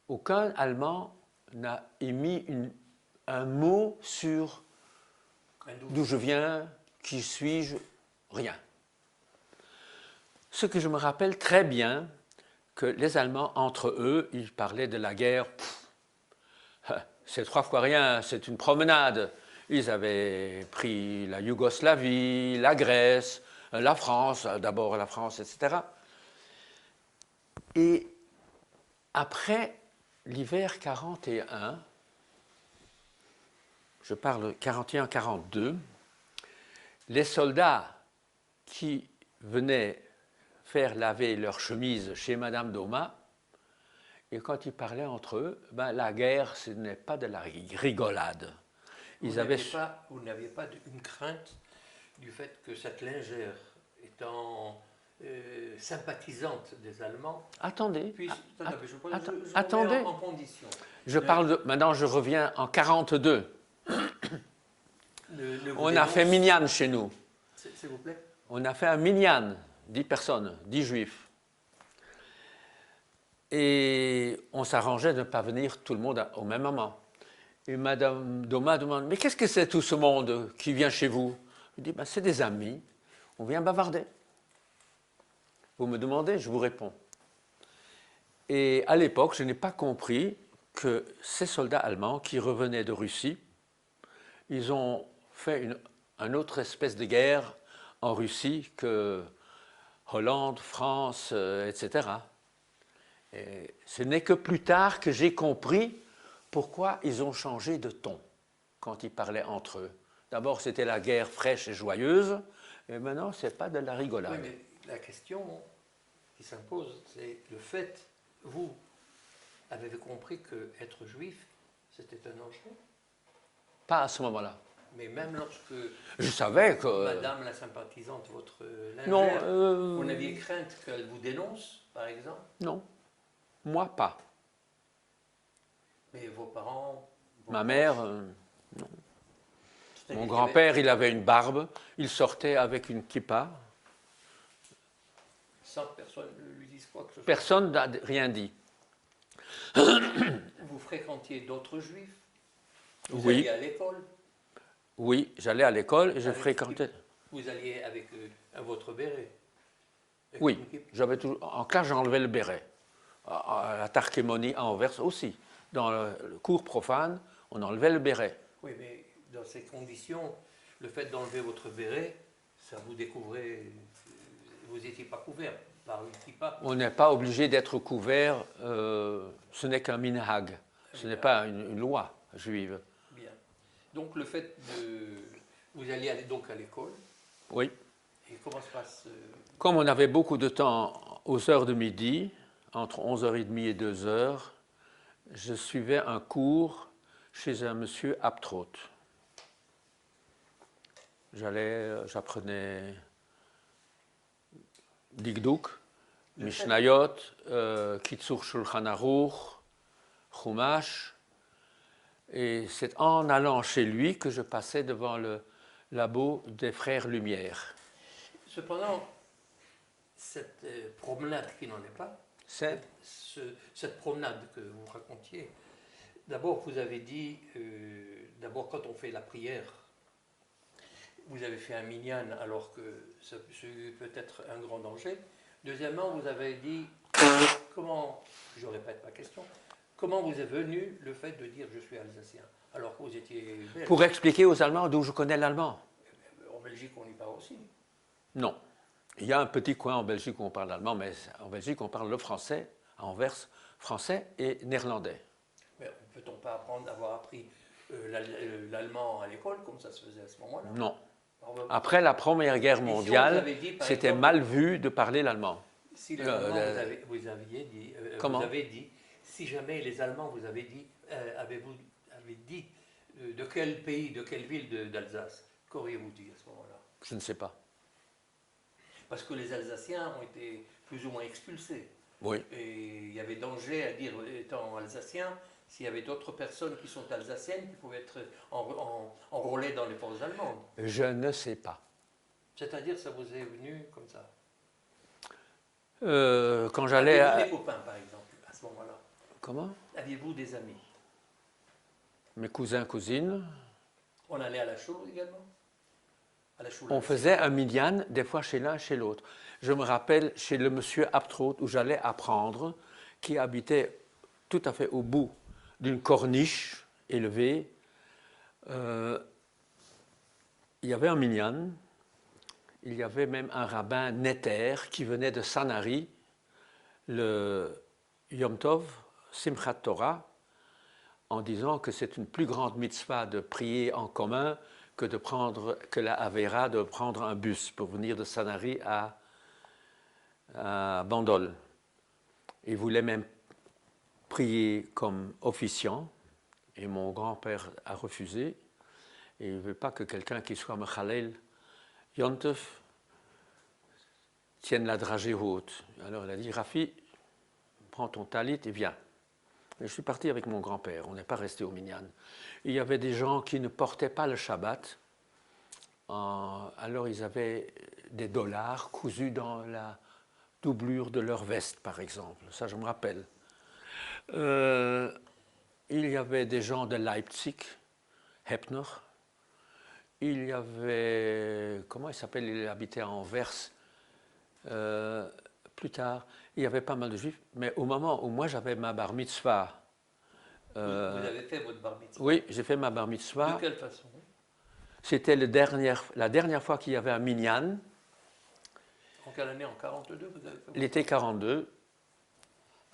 Speaker 2: Aucun Allemand n'a émis un mot sur d'où je viens, qui suis-je, rien. Ce que je me rappelle très bien, que les Allemands, entre eux, ils parlaient de la guerre. C'est 3 fois rien, c'est une promenade. Ils avaient pris la Yougoslavie, la Grèce, la France, d'abord la France, etc. Et après l'hiver 41, je parle 41-42, les soldats qui venaient faire laver leurs chemises chez Madame Doma, et quand ils parlaient entre eux, ben, la guerre, ce n'est pas de la rigolade.
Speaker 1: Vous n'aviez pas une crainte du fait que cette lingère, étant sympathisante des Allemands,
Speaker 2: attendez,
Speaker 1: je
Speaker 2: attendez,
Speaker 1: en condition.
Speaker 2: Maintenant je reviens en 42. On a fait minyan chez nous.
Speaker 1: S'il vous plaît.
Speaker 2: On a fait un minyan, 10 personnes, 10 juifs. Et on s'arrangeait de ne pas venir tout le monde au même moment. Et Madame Doma demande, mais qu'est-ce que c'est tout ce monde qui vient chez vous? Je dis, ben, c'est des amis, on vient bavarder. Vous me demandez, je vous réponds. Et à l'époque, je n'ai pas compris que ces soldats allemands qui revenaient de Russie, ils ont fait une autre espèce de guerre en Russie que Hollande, France, etc. Et ce n'est que plus tard que j'ai compris pourquoi ils ont changé de ton quand ils parlaient entre eux. D'abord, c'était la guerre fraîche et joyeuse, et maintenant, ce n'est pas de la rigolade.
Speaker 1: Oui, mais la question qui s'impose, c'est le fait, vous avez compris qu'être juif, c'était un danger?
Speaker 2: Pas à ce moment-là.
Speaker 1: Mais même lorsque
Speaker 2: Je savais que...
Speaker 1: Madame la sympathisante, votre
Speaker 2: non,
Speaker 1: lingère, vous aviez crainte qu'elle vous dénonce, par exemple?
Speaker 2: Non, moi pas.
Speaker 1: Mais vos parents...
Speaker 2: Ma mère, non. Mon grand-père, il avait une barbe, il sortait avec une kippa.
Speaker 1: Sans que personne ne lui dise quoi que ce soit.
Speaker 2: Personne n'a rien dit.
Speaker 1: Vous fréquentiez d'autres juifs? Vous alliez à l'école?
Speaker 2: Oui, j'allais à l'école et je fréquentais.
Speaker 1: Vous alliez avec votre béret?
Speaker 2: Oui, j'avais toujours. En classe, j'enlevais le béret. À la Tarquémonie à Anvers aussi. Dans le cours profane, on enlevait le béret.
Speaker 1: Oui, mais dans ces conditions, le fait d'enlever votre béret, ça vous découvrait. Vous n'étiez pas couvert par une kippa.
Speaker 2: On n'est pas obligé d'être couvert, ce n'est qu'un minhag, ce n'est pas une loi juive.
Speaker 1: Bien. Donc le fait de... Vous alliez aller donc à l'école.
Speaker 2: Oui.
Speaker 1: Et comment se passe
Speaker 2: Comme on avait beaucoup de temps aux heures de midi, entre 11h30 et 2h, je suivais un cours chez un monsieur Abtrot. J'apprenais Dikduk, Mishnayot, Kitzur Shulchan Aruch, Chumash. Et c'est en allant chez lui que je passais devant le labo des Frères Lumière.
Speaker 1: Cependant, cette promenade qui n'en est pas, cette promenade que vous racontiez, d'abord vous avez dit, d'abord quand on fait la prière, vous avez fait un minyan alors que c'est peut-être un grand danger. Deuxièmement, vous avez dit, comment, je répète ma question, comment vous est venu le fait de dire je suis alsacien alors que vous étiez belge?
Speaker 2: Pour expliquer aux Allemands d'où je connais l'allemand.
Speaker 1: En Belgique, on y parle aussi.
Speaker 2: Non. Il y a un petit coin en Belgique où on parle allemand, mais en Belgique, on parle le français, à Anvers, français et néerlandais.
Speaker 1: Mais peut-on pas avoir appris l'allemand à l'école comme ça se faisait à ce moment-là?
Speaker 2: Non. Après la Première Guerre mondiale,
Speaker 1: si
Speaker 2: c'était mal vu de parler l'allemand.
Speaker 1: Si les Allemands, vous aviez dit,
Speaker 2: comment?
Speaker 1: Vous avez dit, si jamais les Allemands vous avez dit, avez dit de quel pays, de quelle ville d'Alsace, qu'auriez-vous dit à ce moment-là?
Speaker 2: Je ne sais pas.
Speaker 1: Parce que les Alsaciens ont été plus ou moins expulsés.
Speaker 2: Oui.
Speaker 1: Et il y avait danger à dire, étant alsacien, s'il y avait d'autres personnes qui sont alsaciennes qui pouvaient être enrôlées dans les forces allemandes.
Speaker 2: Je ne sais pas.
Speaker 1: C'est-à-dire, ça vous est venu comme ça?
Speaker 2: Quand j'allais
Speaker 1: Aviez-vous des copains, par exemple, à ce moment-là?
Speaker 2: Comment?
Speaker 1: Aviez-vous des amis?
Speaker 2: Mes cousins, cousines.
Speaker 1: On allait à la Choule également?
Speaker 2: On faisait un minyan, des fois chez l'un, chez l'autre. Je me rappelle chez le monsieur Abtrot, où j'allais apprendre, qui habitait tout à fait au bout d'une corniche élevée. Il y avait un minyan, il y avait même un rabbin Neter qui venait de Sanary, le Yom Tov, Simchat Torah, en disant que c'est une plus grande mitzvah de prier en commun que la Avera de prendre un bus pour venir de Sanary à Bandol. Il voulait même prier comme officiant, et mon grand-père a refusé. Et il ne veut pas que quelqu'un qui soit Mechalel Yontef tienne la dragée haute. Alors il a dit, Rafi, prends ton talit et viens. Et je suis parti avec mon grand-père, on n'est pas resté au minyan. Il y avait des gens qui ne portaient pas le Shabbat, alors ils avaient des dollars cousus dans la doublure de leur veste, par exemple. Ça, je me rappelle. Il y avait des gens de Leipzig, Hepner. Il y avait, comment il s'appelle, il habitait à Anvers. Plus tard, il y avait pas mal de juifs, mais au moment où moi j'avais ma bar mitzvah.
Speaker 1: Vous avez fait votre bar mitzvah?
Speaker 2: Oui, j'ai fait ma bar mitzvah.
Speaker 1: De quelle façon?
Speaker 2: C'était la dernière fois qu'il y avait un minyan.
Speaker 1: En quelle année? En 42 vous avez fait?
Speaker 2: L'été 42.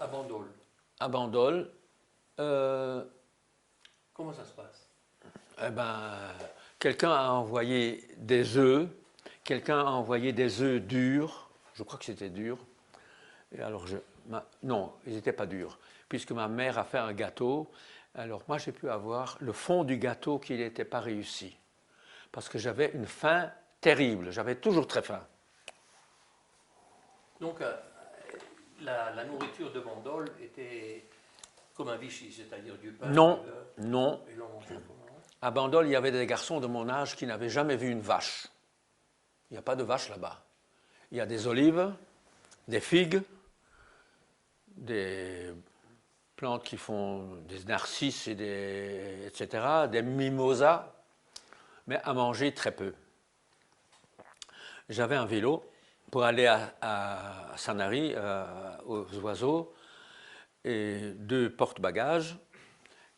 Speaker 1: À Bandol.
Speaker 2: À Bandol.
Speaker 1: Comment ça se passe?
Speaker 2: Eh ben, quelqu'un a envoyé des œufs, quelqu'un a envoyé des œufs durs, je crois que c'était dur, et alors non, ils n'étaient pas durs, puisque ma mère a fait un gâteau, alors moi j'ai pu avoir le fond du gâteau qui n'était pas réussi, parce que j'avais une faim terrible, j'avais toujours très faim.
Speaker 1: Donc, la nourriture de Bandol était comme un Vichy, c'est-à-dire du pain,
Speaker 2: Non,
Speaker 1: du beurre,
Speaker 2: non.
Speaker 1: et l'on mangeait comment?
Speaker 2: À Bandol, il y avait des garçons de mon âge qui n'avaient jamais vu une vache. Il n'y a pas de vache là-bas. Il y a des olives, des figues, des plantes qui font des narcisses etc., des mimosas, mais à manger très peu. J'avais un vélo pour aller à Sanary, aux oiseaux, et 2 porte-bagages.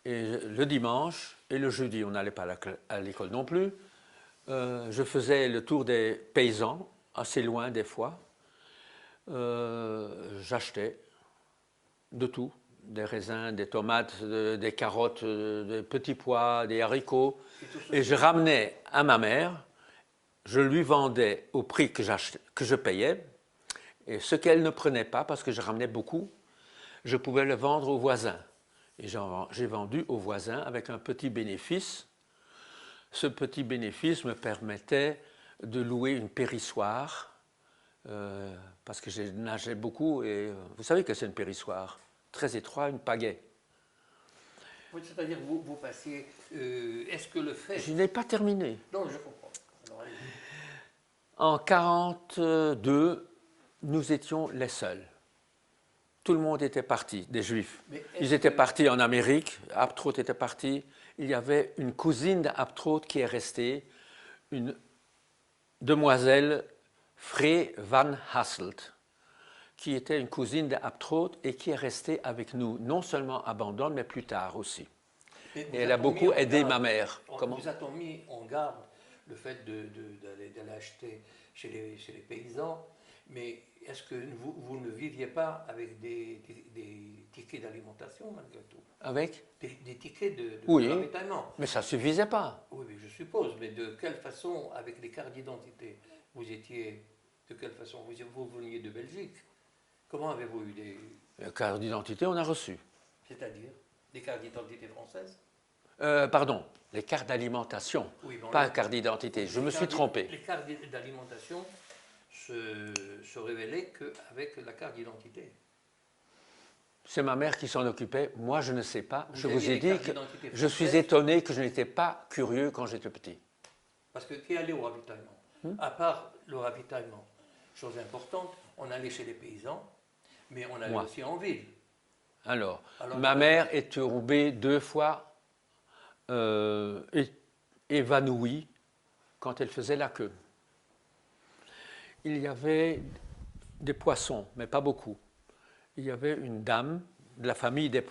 Speaker 2: Et le dimanche et le jeudi, on n'allait pas à l'école non plus. Je faisais le tour des paysans, assez loin des fois. J'achetais de tout, des raisins, des tomates, des carottes, des petits pois, des haricots. Et je ramenais à ma mère, je lui vendais au prix que je payais. Et ce qu'elle ne prenait pas, parce que je ramenais beaucoup, je pouvais le vendre aux voisins. Et j'ai vendu aux voisins avec un petit bénéfice. Ce petit bénéfice me permettait de louer une périssoire, parce que j'ai nagé beaucoup, et vous savez que c'est une périssoire, très étroit, une pagaie.
Speaker 1: Oui, c'est-à-dire vous passiez. Est-ce que le fait.
Speaker 2: Je n'ai pas terminé.
Speaker 1: Non, je comprends. Alors,
Speaker 2: en 1942, nous étions les seuls. Tout le monde était parti, des Juifs. Ils étaient partis en Amérique, Abtrot était parti. Il y avait une cousine d'Abtrot qui est restée, une demoiselle Frey van Hasselt, qui était une cousine d'Abtrot et qui est restée avec nous, non seulement à Bandol, mais plus tard aussi. Et elle a beaucoup aidé ma mère.
Speaker 1: Comment vous a-t-on mis en garde le fait d'aller acheter chez les paysans? Mais est-ce que vous ne viviez pas avec des tickets d'alimentation malgré tout?
Speaker 2: Avec
Speaker 1: des tickets de
Speaker 2: oui,
Speaker 1: ravitaillement?
Speaker 2: Mais ça ne suffisait pas.
Speaker 1: Oui, je suppose. Mais de quelle façon, avec les cartes d'identité, vous étiez... De quelle façon vous veniez de Belgique? Comment avez-vous eu des...
Speaker 2: Les cartes d'identité, on a reçu.
Speaker 1: C'est-à-dire des cartes d'identité françaises?
Speaker 2: Pardon, les cartes d'alimentation, oui, bon, pas cartes d'identité. Je me suis trompé.
Speaker 1: Les cartes d'alimentation se révélaient qu'avec la carte d'identité.
Speaker 2: C'est ma mère qui s'en occupait. Moi, je ne sais pas. Je vous ai dit que je suis étonné que je n'étais pas curieux quand j'étais petit.
Speaker 1: Parce que qui allait au ravitaillement? À part le ravitaillement, chose importante, on allait chez les paysans, mais on allait aussi en ville.
Speaker 2: Alors ma mère est tombée 2 fois évanouie quand elle faisait la queue. Il y avait des poissons, mais pas beaucoup. Il y avait une dame de la famille des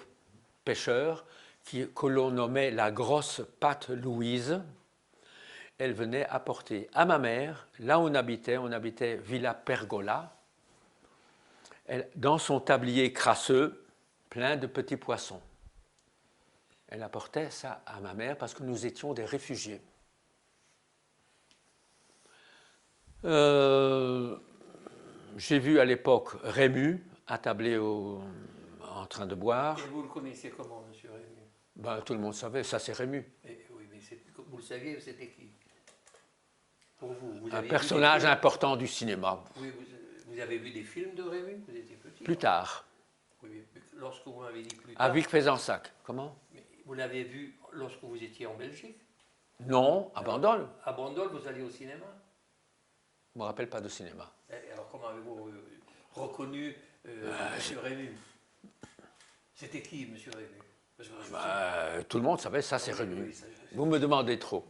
Speaker 2: pêcheurs que l'on nommait la grosse patte Louise. Elle venait apporter à ma mère, là où on habitait Villa Pergola, dans son tablier crasseux, plein de petits poissons. Elle apportait ça à ma mère parce que nous étions des réfugiés. J'ai vu à l'époque Rému attablé en train de boire.
Speaker 1: Et vous le connaissiez comment, monsieur Rému?
Speaker 2: Ben, tout le monde savait, ça c'est Rému.
Speaker 1: Oui, mais vous le saviez, c'était qui? Pour vous,
Speaker 2: un personnage important du cinéma.
Speaker 1: Oui, vous avez vu des films de Rému? Vous étiez petit?
Speaker 2: Plus tard.
Speaker 1: Oui, lorsque vous m'avez dit plus tard.
Speaker 2: À Vic-Fezensac. Comment?
Speaker 1: Mais vous l'avez vu lorsque vous étiez en Belgique?
Speaker 2: Non, à Bandol.
Speaker 1: À Bandol, vous alliez au cinéma?
Speaker 2: Je ne me rappelle pas de cinéma.
Speaker 1: Alors comment avez-vous reconnu monsieur Rému? C'était qui, monsieur Rému?
Speaker 2: Tout le monde savait, ça c'est Rému. Vous me demandez trop.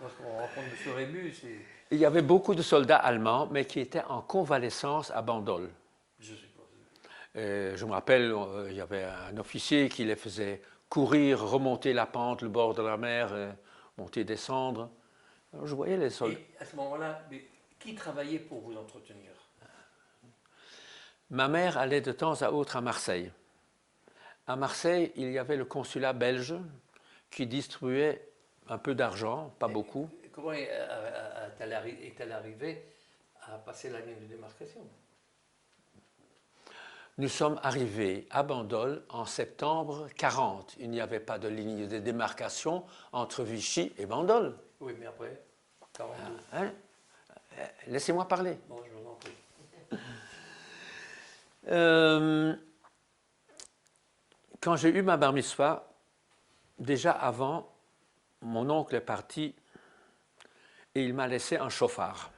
Speaker 1: Lorsqu'on rencontre monsieur Rému, c'est...
Speaker 2: Il y avait beaucoup de soldats allemands, mais qui étaient en convalescence à Bandol.
Speaker 1: Je suppose.
Speaker 2: Je me rappelle, il y avait un officier qui les faisait courir, remonter la pente, le bord de la mer, monter, descendre. Alors, je voyais les soldats.
Speaker 1: Et à ce moment-là, qui travaillait pour vous entretenir?
Speaker 2: Ma mère allait de temps à autre à Marseille. À Marseille, il y avait le consulat belge qui distribuait un peu d'argent, pas beaucoup.
Speaker 1: Comment est-elle arrivée à passer la ligne de démarcation?
Speaker 2: Nous sommes arrivés à Bandol en septembre 40. Il n'y avait pas de ligne de démarcation entre Vichy et Bandol.
Speaker 1: Oui, mais après, 42.
Speaker 2: Hein? Laissez-moi parler.
Speaker 1: Bon, je vous en prie.
Speaker 2: Quand j'ai eu ma bar mitzvah, déjà avant, mon oncle est parti et il m'a laissé un chauffard.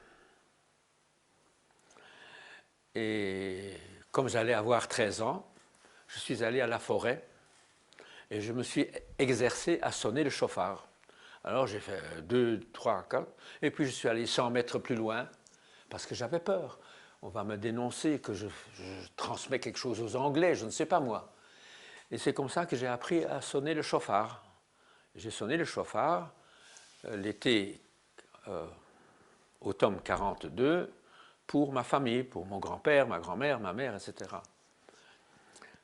Speaker 2: Et comme j'allais avoir 13 ans, je suis allé à la forêt et je me suis exercé à sonner le chauffard. Alors j'ai fait 2, 3, 4, et puis je suis allé 100 mètres plus loin parce que j'avais peur. On va me dénoncer que je transmets quelque chose aux Anglais, je ne sais pas moi. Et c'est comme ça que j'ai appris à sonner le chauffard. J'ai sonné le chauffard l'été, automne 42, pour ma famille, pour mon grand-père, ma grand-mère, ma mère, etc.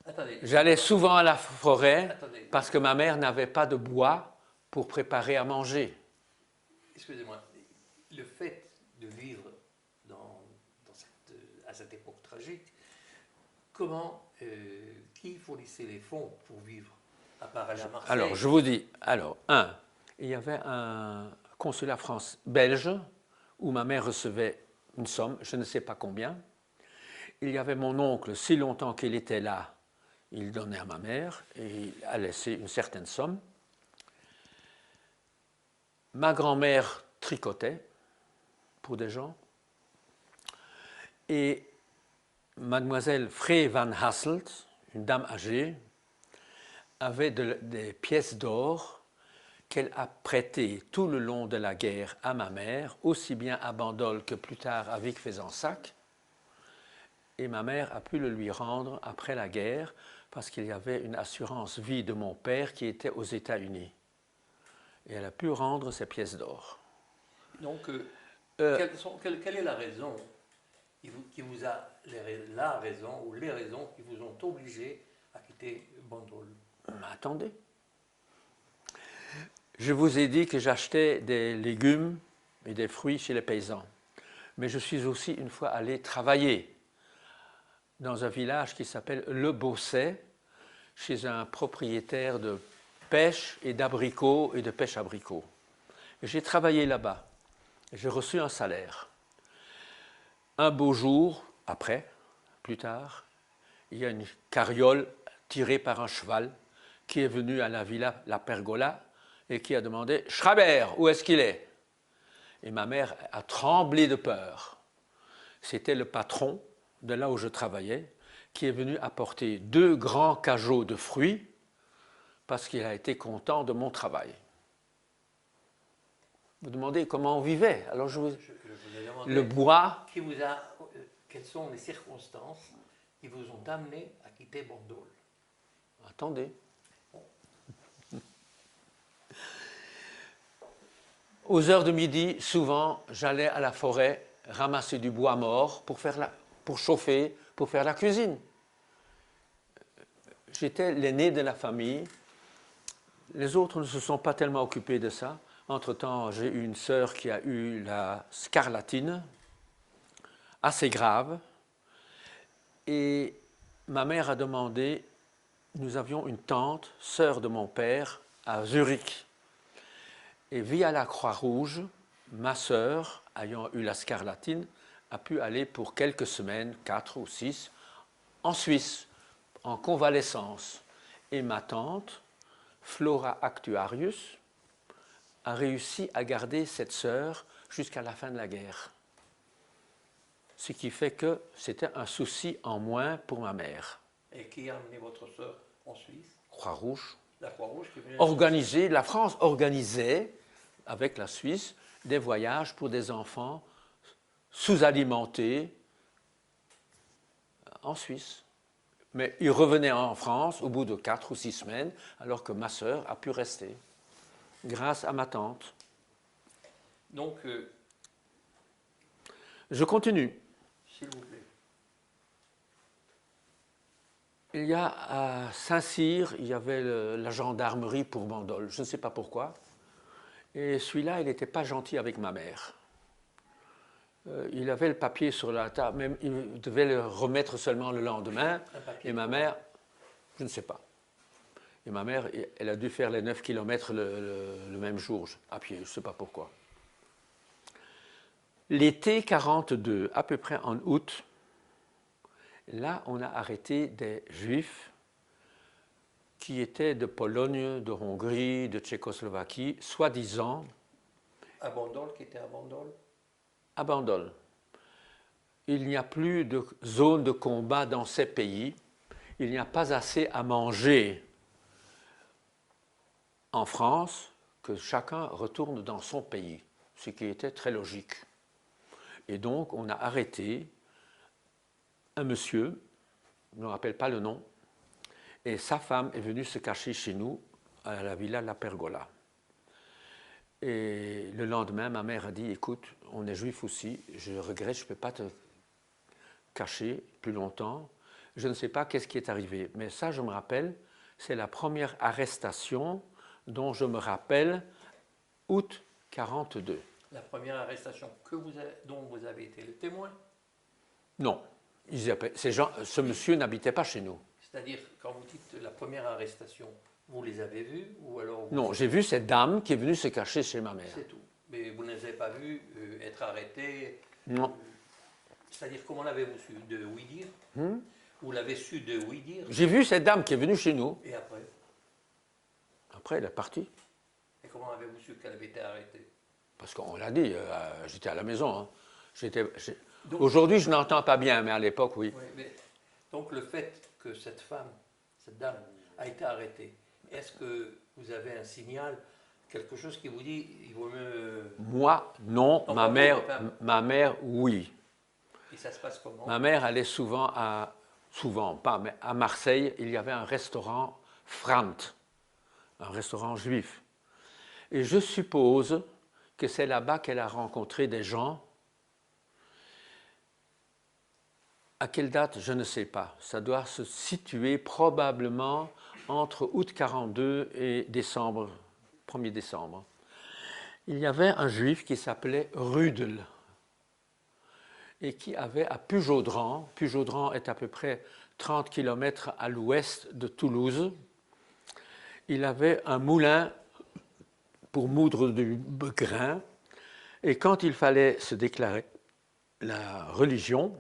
Speaker 1: Attendez.
Speaker 2: J'allais souvent à la forêt
Speaker 1: Attendez.
Speaker 2: parce que ma mère n'avait pas de bois pour préparer à manger.
Speaker 1: Excusez-moi, le fait de vivre à cette époque tragique, qui fournissait les fonds pour vivre, à part aller à Marseille?
Speaker 2: Alors, je vous dis, il y avait un consulat belge où ma mère recevait une somme, je ne sais pas combien. Il y avait mon oncle, si longtemps qu'il était là, il donnait à ma mère et il a laissé une certaine somme. Ma grand-mère tricotait pour des gens. Et mademoiselle Frey van Hasselt, une dame âgée, avait des pièces d'or qu'elle a prêtées tout le long de la guerre à ma mère, aussi bien à Bandol que plus tard à Vic-Fezensac. Et ma mère a pu le lui rendre après la guerre parce qu'il y avait une assurance vie de mon père qui était aux États-Unis. Et elle a pu rendre ces pièces d'or.
Speaker 1: Donc, quelle est la raison la raison ou les raisons qui vous ont obligé à quitter Bandol?
Speaker 2: Attendez. Je vous ai dit que j'achetais des légumes et des fruits chez les paysans. Mais je suis aussi une fois allé travailler dans un village qui s'appelle Le Beausset, chez un propriétaire de pêche et d'abricots et de pêche-abricots. J'ai travaillé là-bas. J'ai reçu un salaire. Un beau jour, plus tard, il y a une carriole tirée par un cheval qui est venu à la villa La Pergola et qui a demandé « Schreiber, où est-ce qu'il est ?» Et ma mère a tremblé de peur. C'était le patron de là où je travaillais qui est venu apporter 2 grands cajots de fruits parce qu'il a été content de mon travail. Vous demandez comment on vivait. Alors je vous
Speaker 1: ai demandé
Speaker 2: le bois.
Speaker 1: Quelles sont les circonstances qui vous ont amené à quitter Bandol?
Speaker 2: Attendez. Aux heures de midi, souvent, j'allais à la forêt ramasser du bois mort pour chauffer, pour faire la cuisine. J'étais l'aîné de la famille. Les autres ne se sont pas tellement occupés de ça. Entre-temps, j'ai eu une sœur qui a eu la scarlatine, assez grave. Et ma mère a demandé, nous avions une tante, sœur de mon père, à Zurich. Et via la Croix-Rouge, ma sœur, ayant eu la scarlatine, a pu aller pour quelques semaines, 4 ou 6, en Suisse, en convalescence. Et ma tante, Flora Actuarius, a réussi à garder cette sœur jusqu'à la fin de la guerre. Ce qui fait que c'était un souci en moins pour ma mère.
Speaker 1: Et qui a amené votre sœur en Suisse?
Speaker 2: Croix-Rouge.
Speaker 1: La Croix-Rouge qui
Speaker 2: venait la France organisait, avec la Suisse, des voyages pour des enfants sous-alimentés en Suisse. Mais ils revenaient en France au bout de 4 ou 6 semaines, alors que ma sœur a pu rester, grâce à ma tante.
Speaker 1: Donc,
Speaker 2: je continue.
Speaker 1: S'il vous plaît.
Speaker 2: Il y a à Saint-Cyr, il y avait la gendarmerie pour Bandol, je ne sais pas pourquoi. Et celui-là, il n'était pas gentil avec ma mère. Il avait le papier sur la table, mais il devait le remettre seulement le lendemain. Et ma mère, je ne sais pas. Et ma mère, elle a dû faire les 9 km le même jour, à pied, je ne sais pas pourquoi. L'été 42, à peu près en août, là, on a arrêté des Juifs qui étaient de Pologne, de Hongrie, de Tchécoslovaquie, soi-disant.
Speaker 1: À Bandol, qui était à Bandol?
Speaker 2: À Bandol. Il n'y a plus de zone de combat dans ces pays. Il n'y a pas assez à manger en France que chacun retourne dans son pays, ce qui était très logique. Et donc, on a arrêté un monsieur, je ne me rappelle pas le nom, et sa femme est venue se cacher chez nous à la villa La Pergola. Et le lendemain, ma mère a dit, écoute, on est juif aussi, je regrette, je ne peux pas te cacher plus longtemps, je ne sais pas qu'est-ce qui est arrivé. Mais ça, je me rappelle, c'est la première arrestation dont je me rappelle, août 42.
Speaker 1: La première arrestation dont vous avez été le témoin?
Speaker 2: Non, ce monsieur n'habitait pas chez nous.
Speaker 1: C'est-à-dire, quand vous dites la première arrestation, vous les avez vus ou alors
Speaker 2: Non, j'ai vu cette dame qui est venue se cacher chez ma mère.
Speaker 1: C'est tout. Mais vous ne les avez pas vus être arrêtés?
Speaker 2: Non.
Speaker 1: C'est-à-dire, comment l'avez-vous su? De oui dire? Vous l'avez su de oui dire?
Speaker 2: J'ai vu cette dame qui est venue chez nous.
Speaker 1: Et après?
Speaker 2: Après, elle est partie.
Speaker 1: Et comment avez-vous su qu'elle avait été arrêtée?
Speaker 2: Parce qu'on l'a dit, j'étais à la maison. Hein. Aujourd'hui, je n'entends pas bien, mais à l'époque, oui.
Speaker 1: Donc, le fait que cette femme, cette dame, a été arrêtée, est-ce que vous avez un signal, quelque chose qui vous dit, il vaut mieux...
Speaker 2: Moi, non. Ma mère, oui.
Speaker 1: Et ça se passe comment?
Speaker 2: Ma mère allait souvent pas, mais à Marseille, il y avait un restaurant Frant, un restaurant juif. Et je suppose que c'est là-bas qu'elle a rencontré des gens. À quelle date, je ne sais pas. Ça doit se situer probablement entre août 42 et décembre, 1er décembre. Il y avait un juif qui s'appelait Rudel et qui avait à Pujaudran, Pujaudran est à peu près 30 km à l'ouest de Toulouse, il avait un moulin pour moudre du grain, et quand il fallait se déclarer la religion,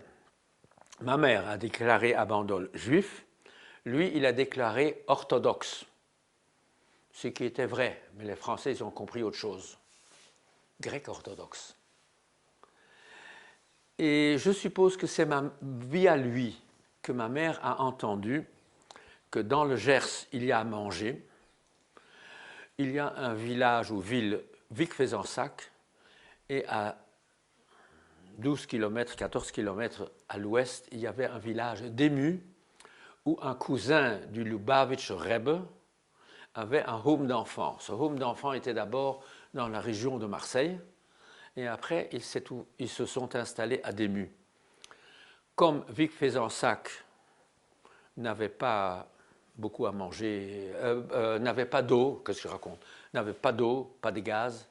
Speaker 2: ma mère a déclaré à Bandol juif, lui il a déclaré orthodoxe, ce qui était vrai, mais les Français ils ont compris autre chose, grec orthodoxe. Et je suppose que c'est via lui que ma mère a entendu que dans le Gers, il y a à manger. Il y a un village ou ville, Vic-Fezensac, et à 12 km, 14 km à l'ouest, il y avait un village d'Emu où un cousin du Lubavitch Rebbe avait un home d'enfants. Ce home d'enfants était d'abord dans la région de Marseille, et après, ils se sont installés à Demu. Comme Vic-Fezensac n'avait pas beaucoup à manger, n'avait pas d'eau, qu'est-ce que je raconte? N'avait pas d'eau, pas de gaz.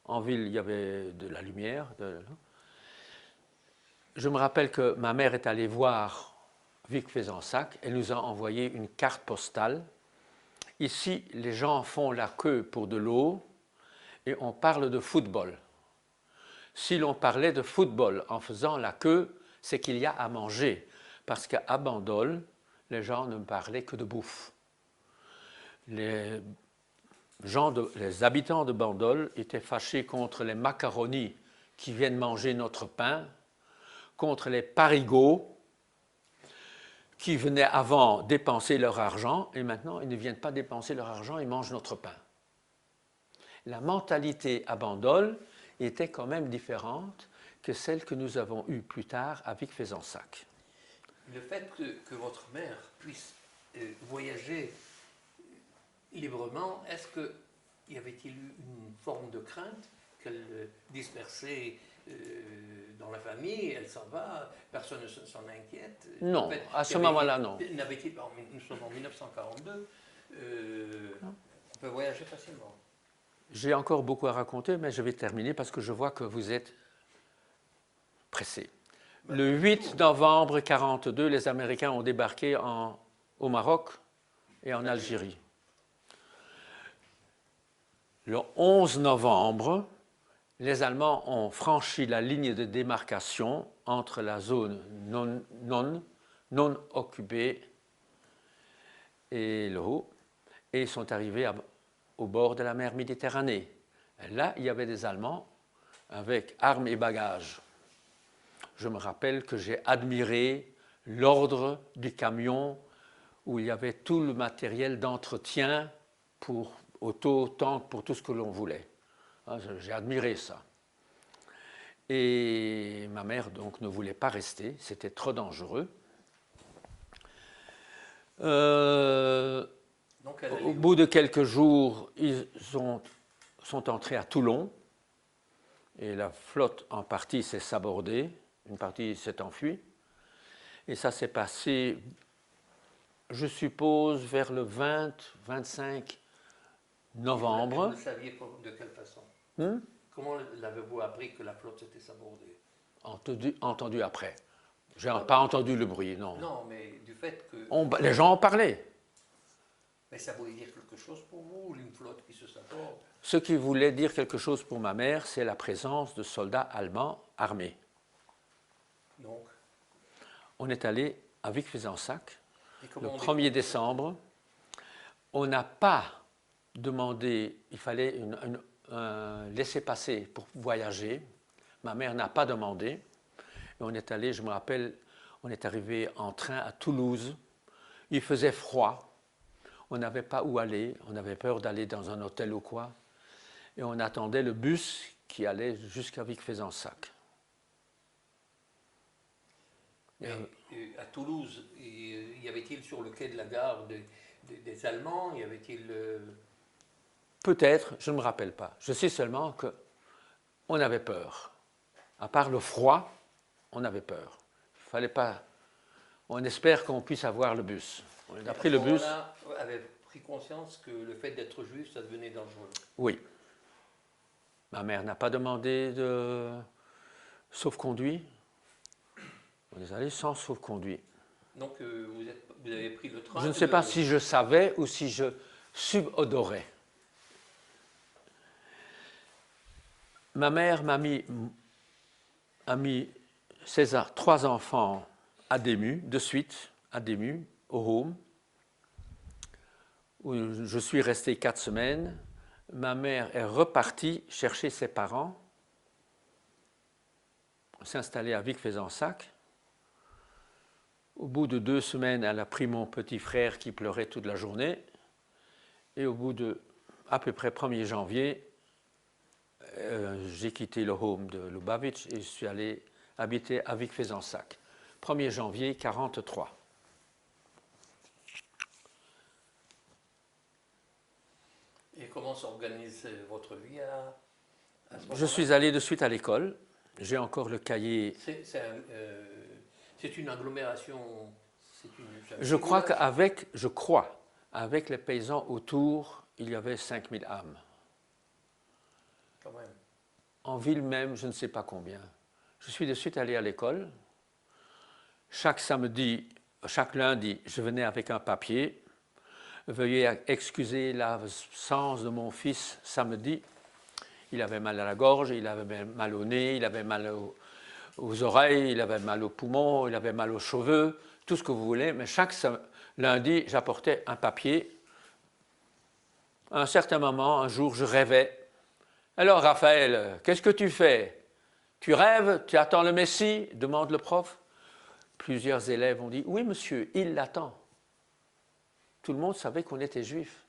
Speaker 2: En ville, il y avait de la lumière. Je me rappelle que ma mère est allée voir Vic-Fezensac. Elle nous a envoyé une carte postale. Ici, les gens font la queue pour de l'eau et on parle de football. Si l'on parlait de football en faisant la queue, c'est qu'il y a à manger. Parce qu'à Bandol, les gens ne parlaient que de bouffe. Les habitants de Bandol étaient fâchés contre les macaronis qui viennent manger notre pain, contre les parigots qui venaient avant dépenser leur argent et maintenant ils ne viennent pas dépenser leur argent, ils mangent notre pain. La mentalité à Bandol était quand même différente que celle que nous avons eue plus tard à Vic-Fezensac.
Speaker 1: Le fait que votre mère puisse voyager librement, est-ce qu'il y avait-il eu une forme de crainte qu'elle dispersée dans la famille, elle s'en va, personne ne s'en inquiète.
Speaker 2: Non,
Speaker 1: En fait,
Speaker 2: à ce moment-là, non.
Speaker 1: Nous sommes en 1942, on peut voyager facilement.
Speaker 2: J'ai encore beaucoup à raconter, mais je vais terminer parce que je vois que vous êtes pressé. Le 8 novembre 1942, les Américains ont débarqué au Maroc et en Algérie. Le 11 novembre, les Allemands ont franchi la ligne de démarcation entre la zone non occupée et le Haut, et sont arrivés au bord de la mer Méditerranée. Et là, il y avait des Allemands avec armes et bagages. Je me rappelle que j'ai admiré l'ordre du camion où il y avait tout le matériel d'entretien pour auto, tank, pour tout ce que l'on voulait. J'ai admiré ça. Et ma mère donc ne voulait pas rester, c'était trop dangereux. Au bout de quelques jours, ils sont entrés à Toulon et la flotte en partie s'est sabordée, une partie s'est enfuie. Et ça s'est passé, je suppose, vers le 20-25 novembre.
Speaker 1: Vous le saviez de quelle façon? Comment l'avez-vous appris que la flotte s'était sabordée?
Speaker 2: Entendu après. Je n'ai pas entendu le bruit, non.
Speaker 1: Non, mais du fait que...
Speaker 2: Les gens en parlaient.
Speaker 1: Mais ça voulait dire quelque chose pour vous, une flotte qui se saborde?
Speaker 2: Ce qui voulait dire quelque chose pour ma mère, c'est la présence de soldats allemands armés.
Speaker 1: Donc,
Speaker 2: on est allé à Vic-Fezensac le 1er décembre. On n'a pas demandé, il fallait un laissez-passer pour voyager. Ma mère n'a pas demandé. Et on est allé, je me rappelle, on est arrivé en train à Toulouse. Il faisait froid. On n'avait pas où aller. On avait peur d'aller dans un hôtel ou quoi. Et on attendait le bus qui allait jusqu'à Vic-Fezensac.
Speaker 1: À Toulouse, y avait-il sur le quai de la gare des Allemands? Y avait-il...
Speaker 2: Peut-être, je ne me rappelle pas. Je sais seulement qu'on avait peur. À part le froid, on avait peur. Il fallait pas... On espère qu'on puisse avoir le bus. On a pris le bus.
Speaker 1: Vous avez pris conscience que le fait d'être juif, ça devenait dangereux?
Speaker 2: Oui. Ma mère n'a pas demandé de sauf-conduit. On est allé sans sauf-conduit.
Speaker 1: Donc vous avez pris le train?
Speaker 2: Je ne sais pas si je savais ou si je subodorais. Ma mère a mis ses 3 enfants à Dému, de suite, à Dému, au Home, où je suis resté 4 semaines. Ma mère est repartie chercher ses parents, s'installer à Vic-Fezensac. Au bout de 2 semaines, elle a pris mon petit frère qui pleurait toute la journée. Et au bout de à peu près 1er janvier, j'ai quitté le home de Lubavitch et je suis allé habiter à Vic-Fezensac. 1er janvier 1943.
Speaker 1: Et comment s'organise votre vie à ce moment-là?
Speaker 2: Je suis allé de suite à l'école. J'ai encore le cahier.
Speaker 1: C'est une agglomération.
Speaker 2: Je crois avec les paysans autour, il y avait 5000 âmes.
Speaker 1: Quand même.
Speaker 2: En ville même, je ne sais pas combien. Je suis de suite allé à l'école. Chaque lundi, je venais avec un papier. Veuillez excuser l'absence de mon fils samedi. Il avait mal à la gorge, il avait mal au nez, il avait mal aux oreilles, il avait mal aux poumons, il avait mal aux cheveux, tout ce que vous voulez. Mais chaque lundi, j'apportais un papier. À un certain moment, un jour, je rêvais. Alors, Raphaël, qu'est-ce que tu fais? Tu rêves? Tu attends le Messie? Demande le prof. Plusieurs élèves ont dit, oui, monsieur, il l'attend. Tout le monde savait qu'on était juifs.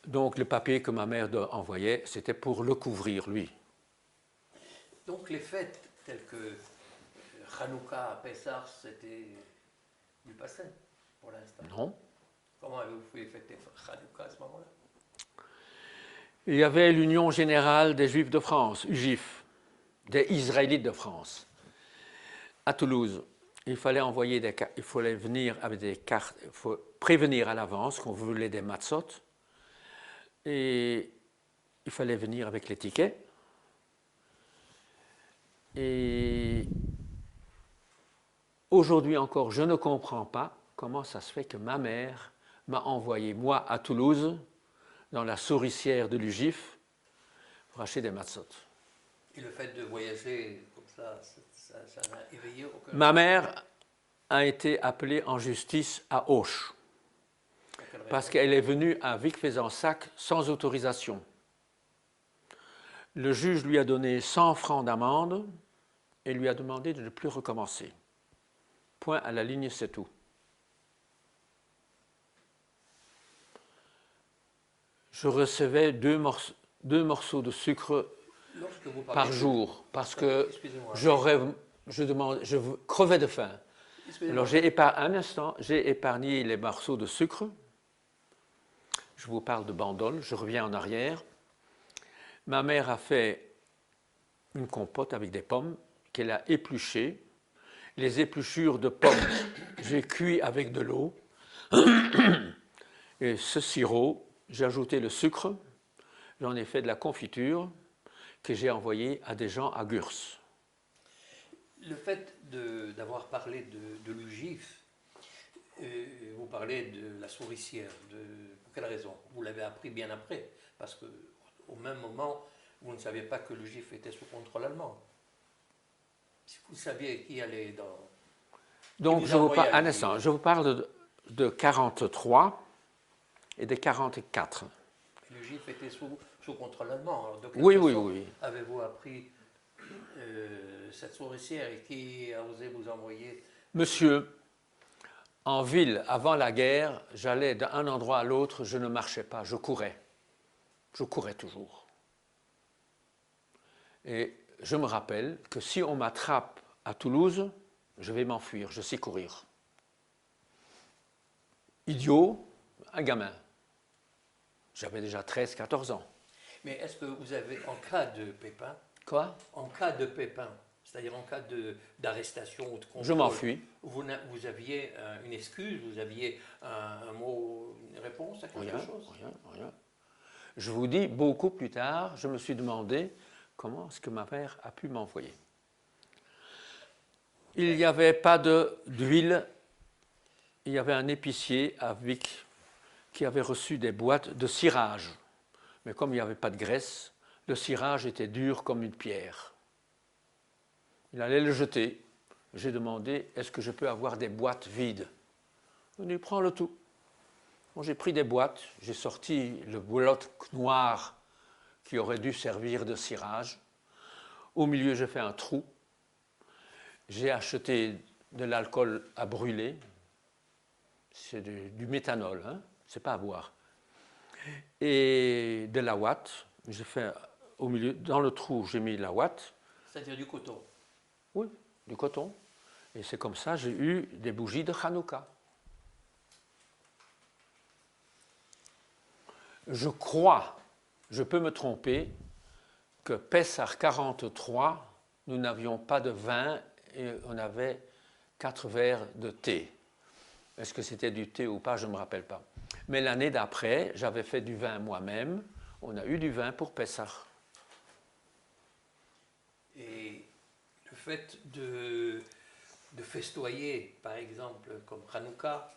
Speaker 2: Donc, le papier que ma mère envoyait, c'était pour le couvrir, lui.
Speaker 1: Donc, les fêtes telles que Hanouka, Pessah, c'était du passé, pour l'instant?
Speaker 2: Non.
Speaker 1: Comment avez-vous fait fêter Hanouka à ce moment-là?
Speaker 2: Il y avait l'Union générale des Juifs de France, UGIF, des Israélites de France, à Toulouse. Il fallait il fallait venir avec des cartes, il faut prévenir à l'avance qu'on voulait des matzot, et il fallait venir avec les tickets. Et aujourd'hui encore, je ne comprends pas comment ça se fait que ma mère m'a envoyé, moi, à Toulouse, dans la souricière de l'UGIF, pour acheter des matzot.
Speaker 1: Et le fait de voyager comme ça n'a éveillé aucun...
Speaker 2: Ma mère a été appelée en justice à Auch, parce qu'elle est venue à Vic-Fezensac sans autorisation. Le juge lui a donné 100 francs d'amende et lui a demandé de ne plus recommencer. Point à la ligne, c'est tout. Je recevais deux morceaux de sucre par jour parce que je crevais de faim. Alors un instant, j'ai épargné les morceaux de sucre. Je vous parle de bandol, je reviens en arrière. Ma mère a fait une compote avec des pommes qu'elle a épluchées. Les épluchures de pommes, j'ai cuit avec de l'eau. Et ce sirop, j'ai ajouté le sucre. J'en ai fait de la confiture que j'ai envoyée à des gens à Gurs.
Speaker 1: Le fait d'avoir parlé de l'UGIF, vous parlez de la souricière. Pour quelle raison? Vous l'avez appris bien après, parce qu'au même moment, vous ne saviez pas que l'UGIF était sous contrôle allemand. Si vous saviez qui allait dans...
Speaker 2: Donc, je vous parle de 43 et de 44.
Speaker 1: L'UGIF était sous contrôle allemand. Alors, de quelle
Speaker 2: façon oui.
Speaker 1: Avez-vous appris cette souricière et qui a osé vous envoyer?
Speaker 2: Monsieur, en ville, avant la guerre, j'allais d'un endroit à l'autre, je ne marchais pas, je courais. Je courais toujours. Et je me rappelle que si on m'attrape à Toulouse, je vais m'enfuir, je sais courir. Idiot, un gamin. J'avais déjà 13-14 ans.
Speaker 1: Mais est-ce que vous avez, en cas de pépin...
Speaker 2: Quoi?
Speaker 1: En cas de pépin, c'est-à-dire en cas d'arrestation ou de contrôle...
Speaker 2: Je m'enfuis.
Speaker 1: Vous aviez une excuse, vous aviez un mot, une réponse à quelque chose?
Speaker 2: Rien. Je vous dis, beaucoup plus tard, je me suis demandé comment est-ce que ma mère a pu m'envoyer. Il n'y avait pas d'huile. Il y avait un épicier à Vic qui avait reçu des boîtes de cirage. Mais comme il n'y avait pas de graisse, le cirage était dur comme une pierre. Il allait le jeter. J'ai demandé, est-ce que je peux avoir des boîtes vides? Il dit, prends le tout. Bon, j'ai pris des boîtes, j'ai sorti le bloc noir qui aurait dû servir de cirage. Au milieu, j'ai fait un trou. J'ai acheté de l'alcool à brûler. C'est du méthanol, hein? C'est pas à boire. Et de la ouate. J'ai fait au milieu, dans le trou, j'ai mis la ouate.
Speaker 1: C'est-à-dire du coton?
Speaker 2: Oui, du coton. Et c'est comme ça j'ai eu des bougies de Hanouka. Je crois, je peux me tromper, que Pessah 43, nous n'avions pas de vin et on avait 4 verres de thé. Est-ce que c'était du thé ou pas, je ne me rappelle pas. Mais l'année d'après, j'avais fait du vin moi-même. On a eu du vin pour Pessah.
Speaker 1: Et le fait de festoyer, par exemple, comme Hanouka,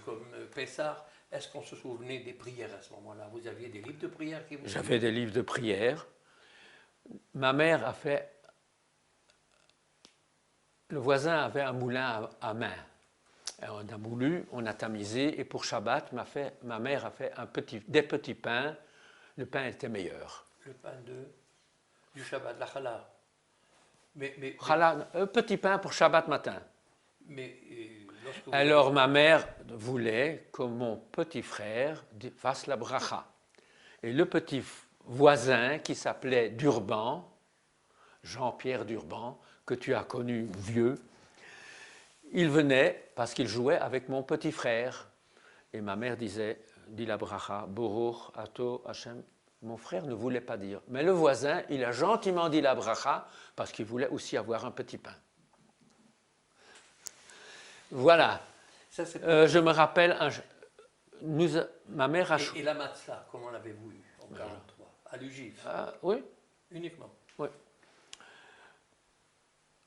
Speaker 1: comme Pessah, est-ce qu'on se souvenait des prières à ce moment-là? Vous aviez des livres de prières qui vous...
Speaker 2: J'avais des livres de prières. Ma mère a fait... Le voisin avait un moulin à main. On a moulu, on a tamisé, et pour Shabbat, ma mère a fait des petits pains. Le pain était meilleur.
Speaker 1: Le pain du Shabbat, la challah.
Speaker 2: Petit pain pour Shabbat matin.
Speaker 1: Mais
Speaker 2: alors ma mère voulait que mon petit frère fasse la bracha. Et le petit voisin qui s'appelait Durban, Jean-Pierre Durban, que tu as connu vieux, il venait parce qu'il jouait avec mon petit frère. Et ma mère disait, dit la bracha, Boruch Ato Hashem. Mon frère ne voulait pas dire. Mais le voisin, il a gentiment dit la bracha parce qu'il voulait aussi avoir un petit pain. Voilà.
Speaker 1: Ça, c'est
Speaker 2: Je me rappelle, ma mère a...
Speaker 1: et la matzah, comment l'avez-vous eu en 1943? À l'UGIF
Speaker 2: oui,
Speaker 1: uniquement?
Speaker 2: oui.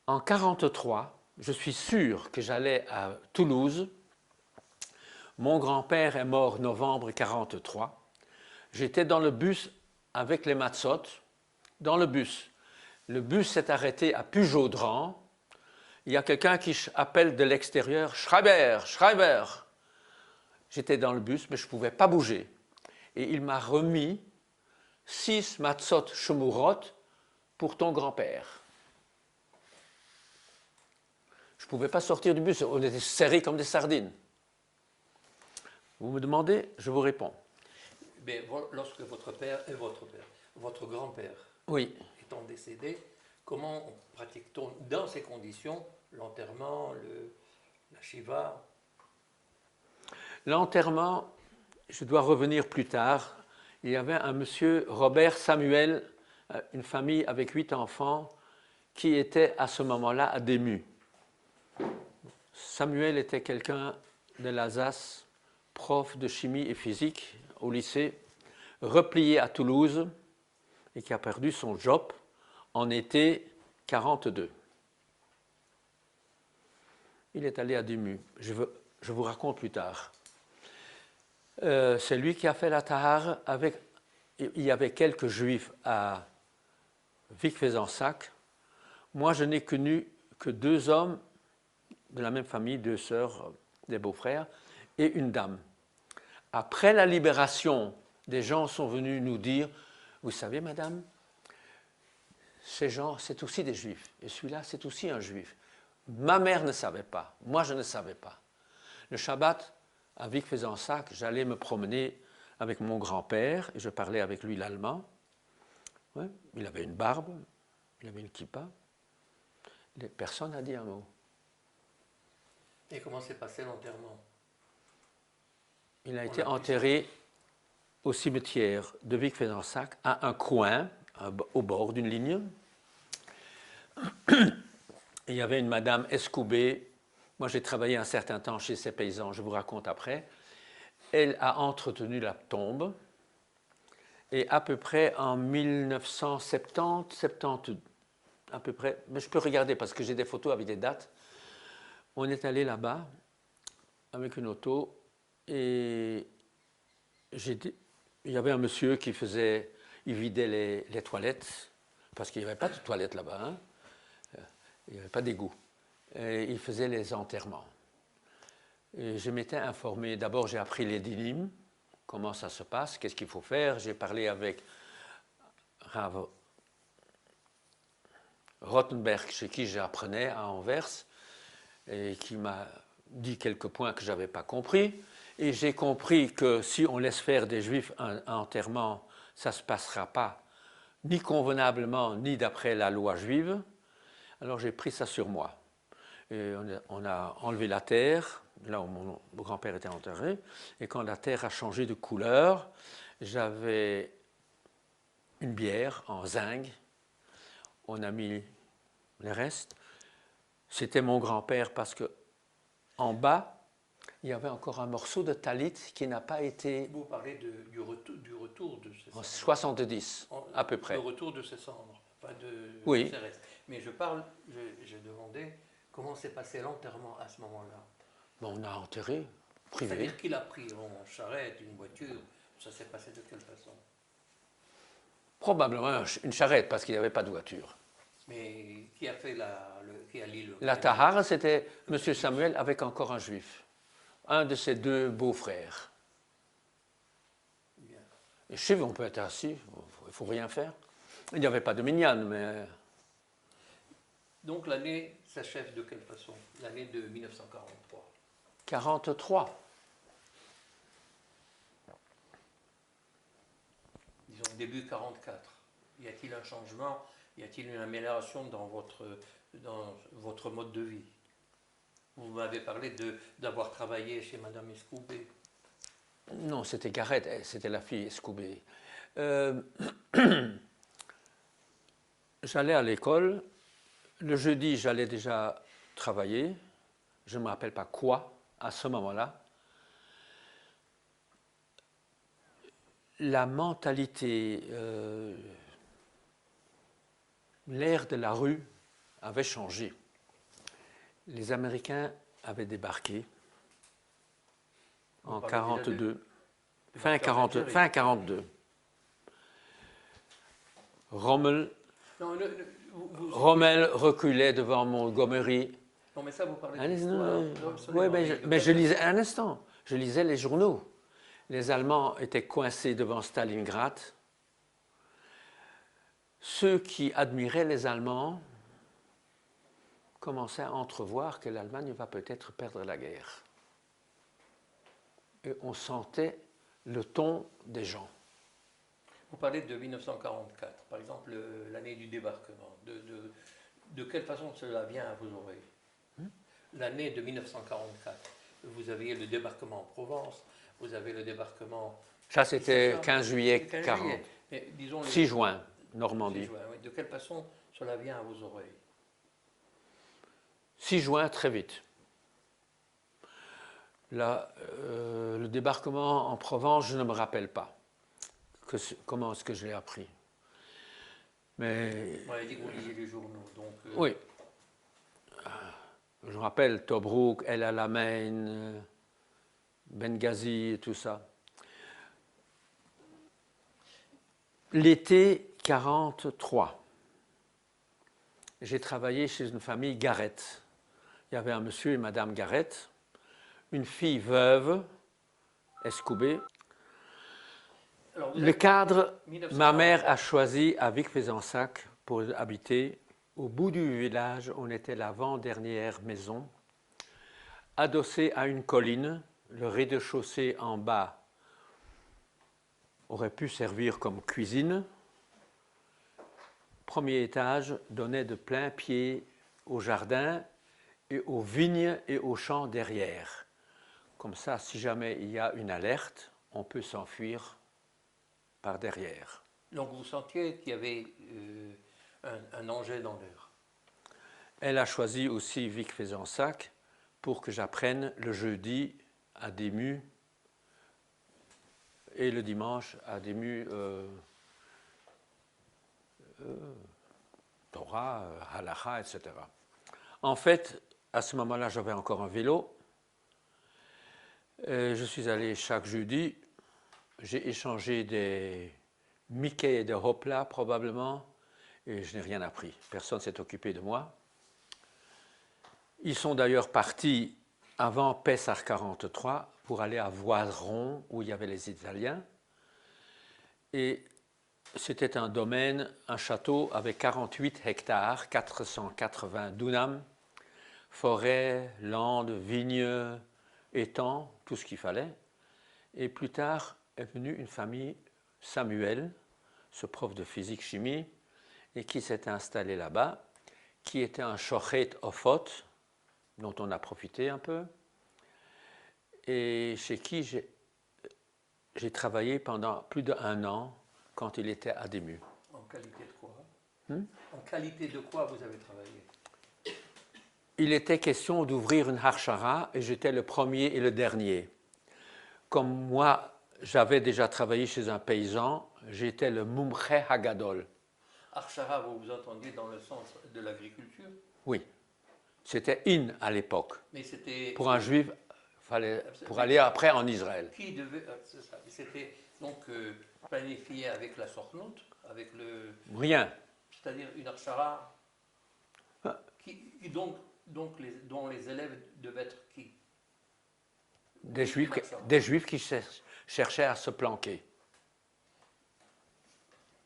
Speaker 2: En 1943, je suis sûr que j'allais à Toulouse. Mon grand-père est mort novembre 1943. J'étais dans le bus avec les matzot, dans le bus. Le bus s'est arrêté à Pujaudran. Il y a quelqu'un qui appelle de l'extérieur « Schreiber, Schreiber !» J'étais dans le bus, mais je ne pouvais pas bouger. Et il m'a remis 6 matzot shemurot pour ton grand-père. Je ne pouvais pas sortir du bus, on était serrés comme des sardines. Vous me demandez, je vous réponds.
Speaker 1: Mais lorsque votre grand-père
Speaker 2: Oui.
Speaker 1: étant décédé, comment pratique-t-on dans ces conditions l'enterrement, la shiva?
Speaker 2: L'enterrement, je dois revenir plus tard. Il y avait un monsieur, Robert Samuel, une famille avec 8 enfants, qui était à ce moment-là à Dému. Samuel était quelqu'un de l'Alsace, prof de chimie et physique au lycée, replié à Toulouse et qui a perdu son job en été 1942. Il est allé à Dému. Je vous raconte plus tard. C'est lui qui a fait la tahar avec... Il y avait quelques juifs à Vic-Fezensac. Moi, je n'ai connu que 2 hommes de la même famille, 2 sœurs, des beaux-frères, et une dame. Après la libération, des gens sont venus nous dire, vous savez, madame, ces gens, c'est aussi des juifs, et celui-là, c'est aussi un juif. Ma mère ne savait pas, moi je ne savais pas. Le Shabbat, à Vic-Fezensac, j'allais me promener avec mon grand-père, et je parlais avec lui l'allemand. Ouais, il avait une barbe, il avait une kippa. Personne n'a dit un mot.
Speaker 1: Et comment s'est passé l'enterrement?
Speaker 2: Il a été enterré au cimetière de Vic-Fezensac, à un coin, au bord d'une ligne. Il y avait une madame Escoubé. Moi, j'ai travaillé un certain temps chez ces paysans, je vous raconte après. Elle a entretenu la tombe. Et à peu près en 1970, 70, à peu près, mais je peux regarder parce que j'ai des photos avec des dates, on est allé là-bas avec une auto et il y avait un monsieur qui il vidait les toilettes, parce qu'il n'y avait pas de toilettes là-bas, hein. Il n'y avait pas d'égout. Et il faisait les enterrements. Et je m'étais informé, d'abord j'ai appris les dynimes, comment ça se passe, qu'est-ce qu'il faut faire. J'ai parlé avec Rav Rothenberg, chez qui j'apprenais à Anvers, et qui m'a dit quelques points que je n'avais pas compris. Et j'ai compris que si on laisse faire des juifs un enterrement, ça ne se passera pas ni convenablement, ni d'après la loi juive. Alors j'ai pris ça sur moi. Et on a enlevé la terre, là où mon grand-père était enterré, et quand la terre a changé de couleur, j'avais une bière en zinc, on a mis les restes. C'était mon grand-père parce que en bas, il y avait encore un morceau de talit qui n'a pas été...
Speaker 1: Vous parlez du retour de ces cendres.
Speaker 2: En 70, à peu près.
Speaker 1: Le retour de ces cendres, enfin
Speaker 2: oui.
Speaker 1: De ces restes. Mais j'ai demandé comment s'est passé l'enterrement à ce moment-là.
Speaker 2: Bon, on a enterré, privé.
Speaker 1: C'est-à-dire qu'il a pris en charrette, une voiture, ça s'est passé de quelle façon?
Speaker 2: Probablement une charrette, parce qu'il n'y avait pas de voiture.
Speaker 1: Mais qui a fait qui a lié
Speaker 2: la tahara, c'était M. Samuel avec encore un juif, un de ses 2 beaux-frères. Et chez vous, on peut être assis, il ne faut rien faire. Il n'y avait pas de minyan, mais...
Speaker 1: Donc l'année s'achève de quelle façon? L'année de 1943.
Speaker 2: 43.
Speaker 1: Disons début 44. Y a-t-il un changement? Y a-t-il une amélioration dans votre mode de vie? Vous m'avez parlé d'avoir travaillé chez Madame Escoubé.
Speaker 2: Non, c'était Garrett, c'était la fille Escoubé. J'allais à l'école. Le jeudi, j'allais déjà travailler. Je ne me rappelle pas quoi à ce moment-là. La mentalité, l'air de la rue avait changé. Les Américains avaient débarqué en 1942, fin 1942. Rommel reculait devant Montgomery.
Speaker 1: Non, mais ça, vous parlez d'histoire.
Speaker 2: Oui, mais je lisais, un instant, je lisais les journaux. Les Allemands étaient coincés devant Stalingrad. Ceux qui admiraient les Allemands commençaient à entrevoir que l'Allemagne va peut-être perdre la guerre. Et on sentait le ton des gens.
Speaker 1: Vous parlez de 1944, par exemple, l'année du débarquement. De quelle façon cela vient à vos oreilles? L'année de 1944, vous aviez le débarquement en Provence, vous avez le débarquement...
Speaker 2: Ça, c'était 15 juillet 40.
Speaker 1: Mais, disons
Speaker 2: 6 juin, Normandie.
Speaker 1: 6 juin, oui. De quelle façon cela vient à vos oreilles?
Speaker 2: 6 juin, très vite. Là, le débarquement en Provence, je ne me rappelle pas. Comment est-ce que je l'ai appris? Mais...
Speaker 1: On a dit que vous lisiez les journaux, donc...
Speaker 2: Oui. Je me rappelle Tobrouk, El Alamein, Benghazi et tout ça. L'été 43, j'ai travaillé chez une famille Garrett. Il y avait un monsieur et madame Garrett, une fille veuve, Escoubé. Le cadre, ma mère a choisi à Vic-Fezensac pour habiter. Au bout du village, on était l'avant-dernière maison, adossée à une colline. Le rez-de-chaussée en bas aurait pu servir comme cuisine. Premier étage donnait de plein pied au jardin et aux vignes et aux champs derrière. Comme ça, si jamais il y a une alerte, on peut s'enfuir par derrière.
Speaker 1: Donc vous sentiez qu'il y avait un danger dans l'air.
Speaker 2: Elle a choisi aussi Vic-Fezensac pour que j'apprenne le jeudi à Dému et le dimanche à Dému Torah, Halacha, etc. En fait, à ce moment-là, j'avais encore un vélo. Je suis allé chaque jeudi. J'ai échangé des Mickey et des Hopla probablement, et je n'ai rien appris. Personne ne s'est occupé de moi. Ils sont d'ailleurs partis avant Pessah 43 pour aller à Voiron, où il y avait les Italiens. Et c'était un domaine, un château avec 48 hectares, 480 dunams, forêt, landes, vignes, étangs, tout ce qu'il fallait. Et plus tard est venue une famille, Samuel, ce prof de physique-chimie, et qui s'était installé là-bas, qui était un shochet ofot, dont on a profité un peu, et chez qui j'ai travaillé pendant plus d'1 an quand il était à Dému.
Speaker 1: En qualité de quoi? En qualité de quoi vous avez travaillé?
Speaker 2: Il était question d'ouvrir une harshara et j'étais le premier et le dernier. Comme moi, j'avais déjà travaillé chez un paysan, j'étais le mumche hagadol.
Speaker 1: Harshara, vous vous entendiez dans le sens de l'agriculture?
Speaker 2: Oui. C'était in à l'époque.
Speaker 1: Mais c'était...
Speaker 2: Pour un juif, pour aller après en Israël.
Speaker 1: Qui devait... c'est ça. C'était donc planifié avec la sornout, avec le...
Speaker 2: Rien.
Speaker 1: C'est-à-dire une harshara dont les élèves devaient être qui?
Speaker 2: Des juifs qui cherchaient à se planquer.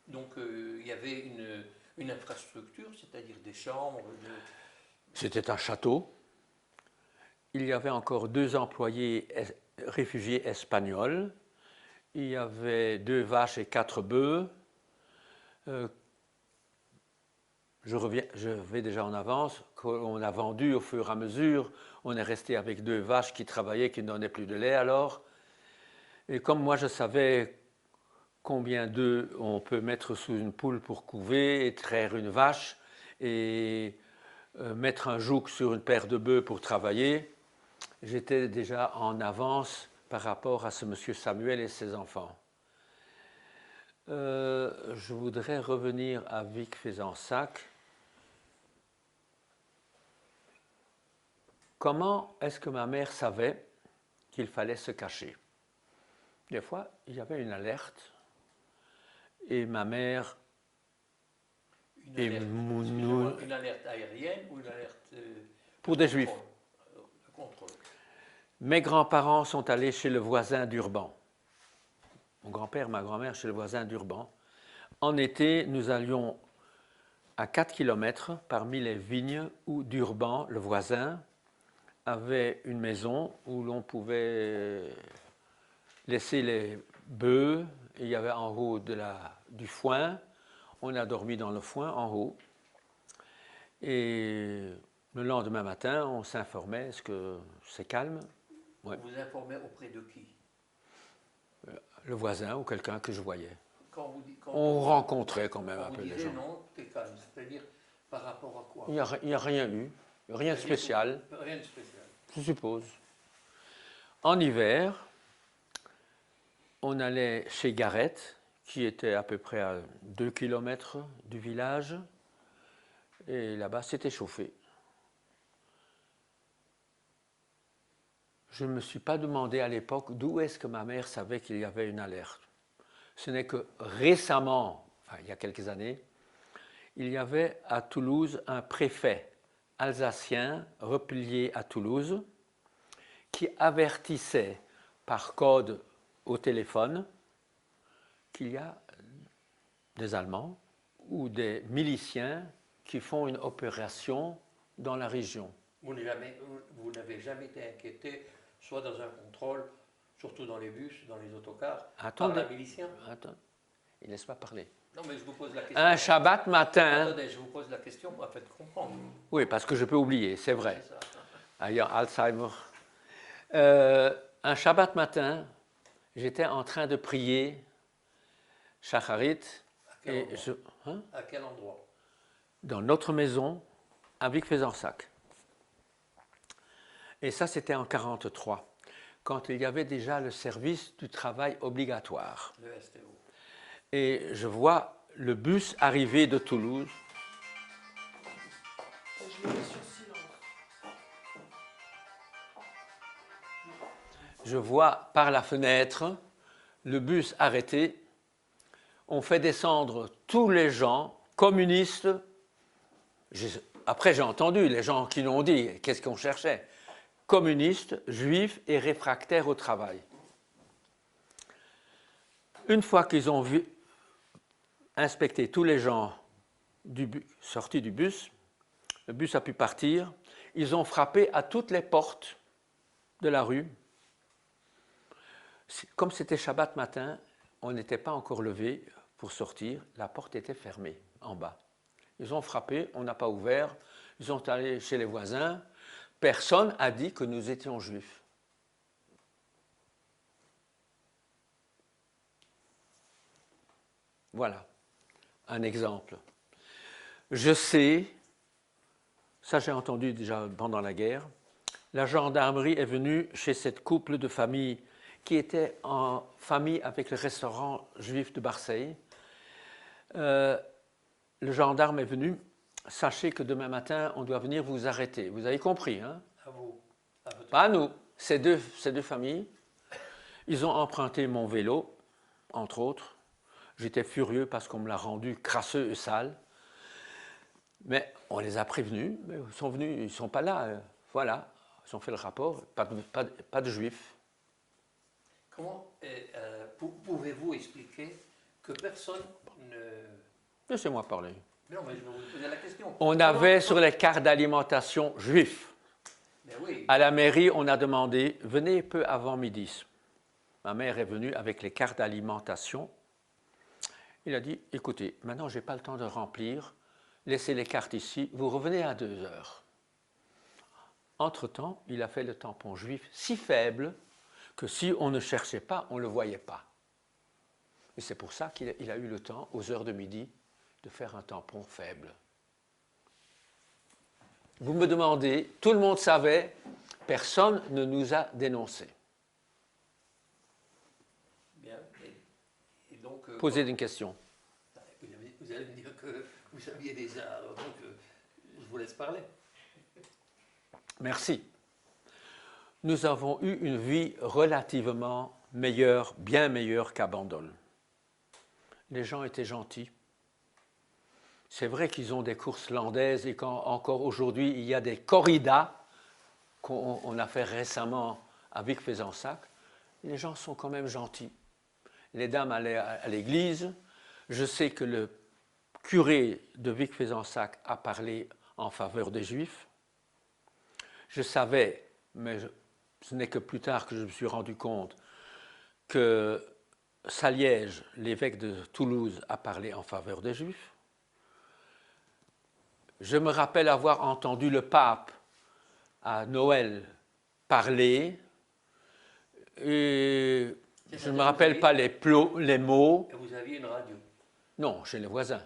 Speaker 1: Donc il y avait une infrastructure, c'est-à-dire des chambres.
Speaker 2: C'était un château. Il y avait encore 2 employés réfugiés espagnols. Il y avait 2 vaches et 4 bœufs. Je vais déjà en avance. On a vendu au fur et à mesure. On est resté avec 2 vaches qui travaillaient, qui ne donnaient plus de lait alors. Et comme moi je savais combien d'œufs on peut mettre sous une poule pour couver, et traire une vache, et mettre un joug sur une paire de bœufs pour travailler, j'étais déjà en avance par rapport à ce monsieur Samuel et ses enfants. Je voudrais revenir à Vic-Fezensac. Comment est-ce que ma mère savait qu'il fallait se cacher? Des fois, il y avait une alerte et ma mère
Speaker 1: une alerte aérienne ou une alerte
Speaker 2: pour des juifs.
Speaker 1: De contrôle.
Speaker 2: Mes grands-parents sont allés chez le voisin d'Urban. Mon grand-père, ma grand-mère chez le voisin d'Urban. En été, nous allions à 4 km parmi les vignes où d'Urban, le voisin, avait une maison où l'on pouvait laisser les bœufs. Il y avait en haut du foin. On a dormi dans le foin en haut. Et le lendemain matin, on s'informait, est-ce que c'est calme?
Speaker 1: Ouais. Vous informez auprès de qui?
Speaker 2: Le voisin ou quelqu'un que je voyais.
Speaker 1: Quand
Speaker 2: on rencontrait quand même un peu les gens.
Speaker 1: Non, t'es calme, c'est-à-dire par rapport à quoi?
Speaker 2: Il n'y a rien eu, rien de spécial.
Speaker 1: Rien de spécial.
Speaker 2: Je suppose. En hiver, on allait chez Gareth, qui était à peu près à 2 km du village, et là-bas, c'était chauffé. Je ne me suis pas demandé à l'époque d'où est-ce que ma mère savait qu'il y avait une alerte. Ce n'est que récemment, enfin il y a quelques années, il y avait à Toulouse un préfet alsacien replié à Toulouse qui avertissait par code au téléphone qu'il y a des Allemands ou des miliciens qui font une opération dans la région.
Speaker 1: Vous n'avez jamais été inquiété, soit dans un contrôle, surtout dans les bus, dans les autocars, par la milicien?
Speaker 2: Attends, il laisse pas parler.
Speaker 1: Non, mais je vous pose la question.
Speaker 2: Un Shabbat matin.
Speaker 1: Attendez, je vous pose la question, en fait, comprendre.
Speaker 2: Oui, parce que je peux oublier, c'est vrai. Ayant Alzheimer. Un Shabbat matin, j'étais en train de prier Shacharit.
Speaker 1: À quel endroit?
Speaker 2: Dans notre maison, à Vic-Fezensac. Et ça, c'était en 1943, quand il y avait déjà le service du travail obligatoire.
Speaker 1: Le STO.
Speaker 2: Et je vois le bus arriver de Toulouse.
Speaker 3: Je le mets sur silence.
Speaker 2: Je vois par la fenêtre le bus arrêté. On fait descendre tous les gens communistes. Après, j'ai entendu les gens qui l'ont dit. Qu'est-ce qu'on cherchait? Communistes, juifs et réfractaires au travail. Une fois qu'ils ont inspecté tous les gens sortis du bus, le bus a pu partir, ils ont frappé à toutes les portes de la rue. Comme c'était Shabbat matin, on n'était pas encore levé pour sortir, la porte était fermée en bas. Ils ont frappé, on n'a pas ouvert, ils sont allés chez les voisins. Personne n'a dit que nous étions juifs. Voilà un exemple. Je sais, ça j'ai entendu déjà pendant la guerre, la gendarmerie est venue chez cette couple de famille qui était en famille avec le restaurant juif de Marseille. Le gendarme est venu. Sachez que demain matin, on doit venir vous arrêter. Vous avez compris, hein?
Speaker 1: À vous.
Speaker 2: Pas à nous. Ces deux familles. Ils ont emprunté mon vélo, entre autres. J'étais furieux parce qu'on me l'a rendu crasseux et sale. Mais on les a prévenus. Mais ils sont venus, ils ne sont pas là. Voilà, ils ont fait le rapport. Pas de juifs.
Speaker 1: Comment pouvez-vous expliquer que personne ne...
Speaker 2: Laissez-moi parler.
Speaker 1: Non, mais je vais vous poser la question.
Speaker 2: On avait sur les cartes d'alimentation juifs.
Speaker 1: Oui.
Speaker 2: À la mairie, on a demandé, venez peu avant midi. Ma mère est venue avec les cartes d'alimentation. Il a dit, écoutez, maintenant je n'ai pas le temps de remplir, laissez les cartes ici, vous revenez à 2 heures. Entre-temps, il a fait le tampon juif si faible que si on ne cherchait pas, on ne le voyait pas. Et c'est pour ça qu'il a eu le temps, aux heures de midi, de faire un tampon faible. Vous me demandez, tout le monde savait, personne ne nous a dénoncés.
Speaker 1: Bien. Et donc,
Speaker 2: Posez une question.
Speaker 1: vous allez me dire que vous saviez déjà, donc je vous laisse parler.
Speaker 2: Merci. Nous avons eu une vie relativement meilleure, bien meilleure qu'à Bandol. Les gens étaient gentils. C'est vrai qu'ils ont des courses landaises et qu'encore aujourd'hui, il y a des corridas qu'on a fait récemment à Vic-Fezensac. Les gens sont quand même gentils. Les dames allaient à l'église. Je sais que le curé de Vic-Fezensac a parlé en faveur des Juifs. Je savais, mais ce n'est que plus tard que je me suis rendu compte, que Saliège, l'évêque de Toulouse, a parlé en faveur des Juifs. Je me rappelle avoir entendu le pape à Noël parler, et je ne me rappelle pas les mots.
Speaker 1: Et vous aviez une radio?
Speaker 2: Non, chez les voisins.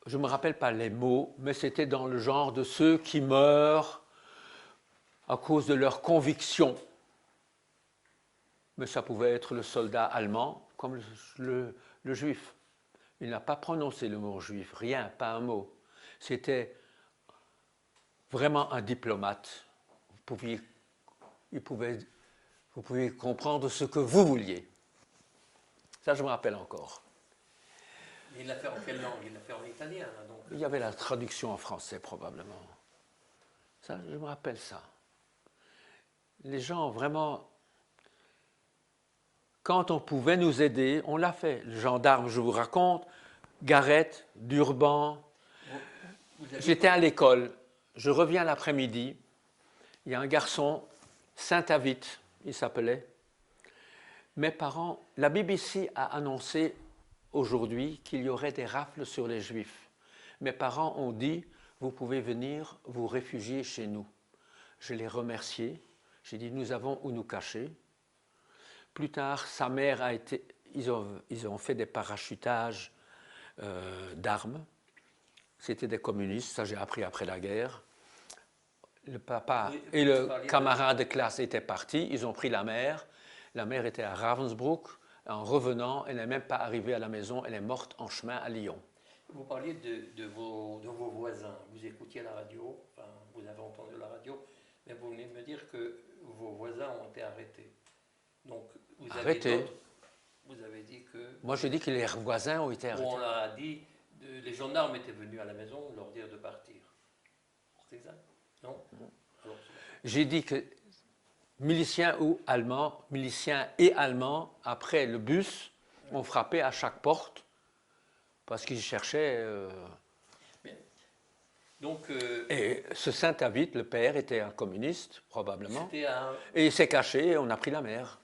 Speaker 2: Je ne me rappelle pas les mots, mais c'était dans le genre de ceux qui meurent à cause de leurs convictions. Mais ça pouvait être le soldat allemand comme le juif. Il n'a pas prononcé le mot juif, rien, pas un mot. C'était vraiment un diplomate. Vous pouviez comprendre ce que vous vouliez. Ça, je me rappelle encore.
Speaker 1: Mais il l'a fait en quelle langue? Il l'a fait en italien, là, donc.
Speaker 2: Il y avait la traduction en français, probablement. Ça, je me rappelle ça. Les gens, vraiment, quand on pouvait nous aider, on l'a fait. Le gendarme, je vous raconte, Garrett, Durban. J'étais à l'école, je reviens l'après-midi, il y a un garçon, Saint-Avit, il s'appelait. Mes parents, la BBC a annoncé aujourd'hui qu'il y aurait des rafles sur les Juifs. Mes parents ont dit, vous pouvez venir vous réfugier chez nous. Je les remerciais, j'ai dit, nous avons où nous cacher. Plus tard, sa mère a été, ils ont fait des parachutages d'armes. C'était des communistes, ça j'ai appris après la guerre. Le papa et le camarade de classe étaient partis, ils ont pris la mère. La mère était à Ravensbrück. En revenant, elle n'est même pas arrivée à la maison, elle est morte en chemin à Lyon.
Speaker 1: Vous parliez de vos voisins. Vous écoutiez la radio, enfin, vous avez entendu la radio, mais vous venez de me dire que vos voisins ont été arrêtés. Donc, vous avez dit que...
Speaker 2: Moi, je dis que les voisins ont été arrêtés.
Speaker 1: On leur a dit, les gendarmes étaient venus à la maison leur dire de partir. C'est exact? Non?
Speaker 2: J'ai dit que miliciens et allemands, après le bus, ont frappé à chaque porte parce qu'ils cherchaient...
Speaker 1: Donc,
Speaker 2: et ce Saint-Avit, le père, était un communiste, probablement. Et il s'est caché et on a pris la mer.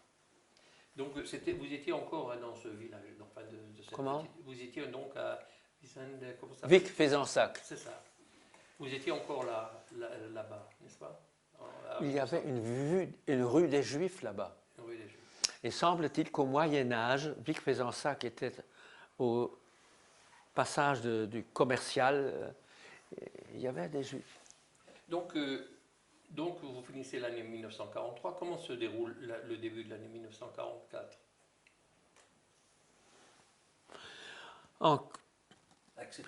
Speaker 1: Donc, vous étiez encore dans ce village, enfin de cette
Speaker 2: Comment?
Speaker 1: vous étiez donc à
Speaker 2: Vic-Fezensac.
Speaker 1: C'est ça. Vous étiez encore là-bas, n'est-ce pas?
Speaker 2: Il y avait une rue des Juifs là-bas.
Speaker 1: Rue des Juifs.
Speaker 2: Et semble-t-il qu'au Moyen-Âge, Vic-Fezensac était au passage du commercial. Il y avait des Juifs.
Speaker 1: Donc vous finissez l'année 1943. Comment se déroule le début de l'année 1944?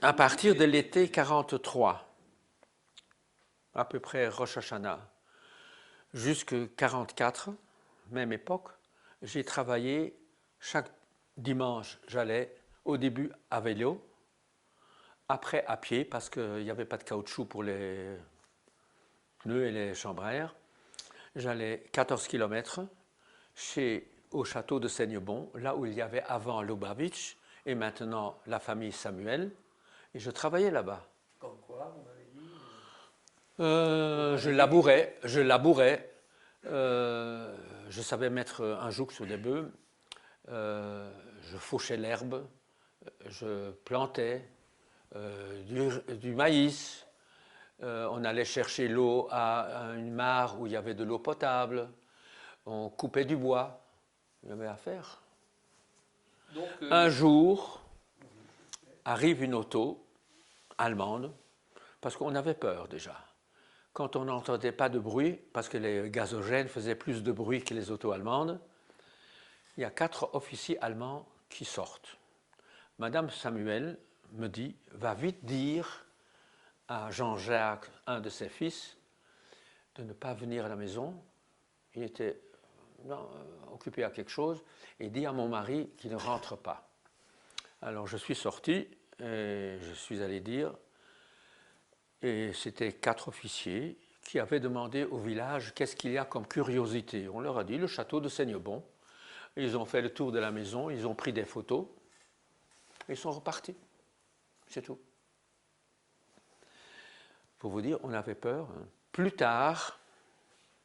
Speaker 1: À partir
Speaker 2: de l'été 43, à peu près Rosh Hashanah, jusqu'à 44, même époque, j'ai travaillé chaque dimanche. J'allais au début à vélo, après à pied parce qu'il n'y avait pas de caoutchouc pour les pneus et les chambres à air. J'allais 14 km au château de Seignebon, là où il y avait avant Lubavitch et maintenant la famille Samuel, et je travaillais là-bas.
Speaker 1: Comme quoi, vous m'avez dit?
Speaker 2: Je labourais, je savais mettre un joug sur des bœufs, je fauchais l'herbe, je plantais du maïs, on allait chercher l'eau à une mare où il y avait de l'eau potable, On coupait du bois. Il y avait à faire.
Speaker 1: Donc,
Speaker 2: Un jour, arrive une auto allemande, parce qu'on avait peur déjà. Quand on n'entendait pas de bruit, parce que les gazogènes faisaient plus de bruit que les autos allemandes, il y a 4 officiers allemands qui sortent. Madame Samuel me dit, va vite dire à Jean-Jacques, un de ses fils, de ne pas venir à la maison. Il était occupé à quelque chose, et dit à mon mari qu'il ne rentre pas. Alors je suis sorti, et je suis allé dire, et c'était 4 officiers qui avaient demandé au village qu'est-ce qu'il y a comme curiosité. On leur a dit le château de Seignebon. Ils ont fait le tour de la maison, ils ont pris des photos, et ils sont repartis. C'est tout. Pour vous dire, on avait peur. Plus tard,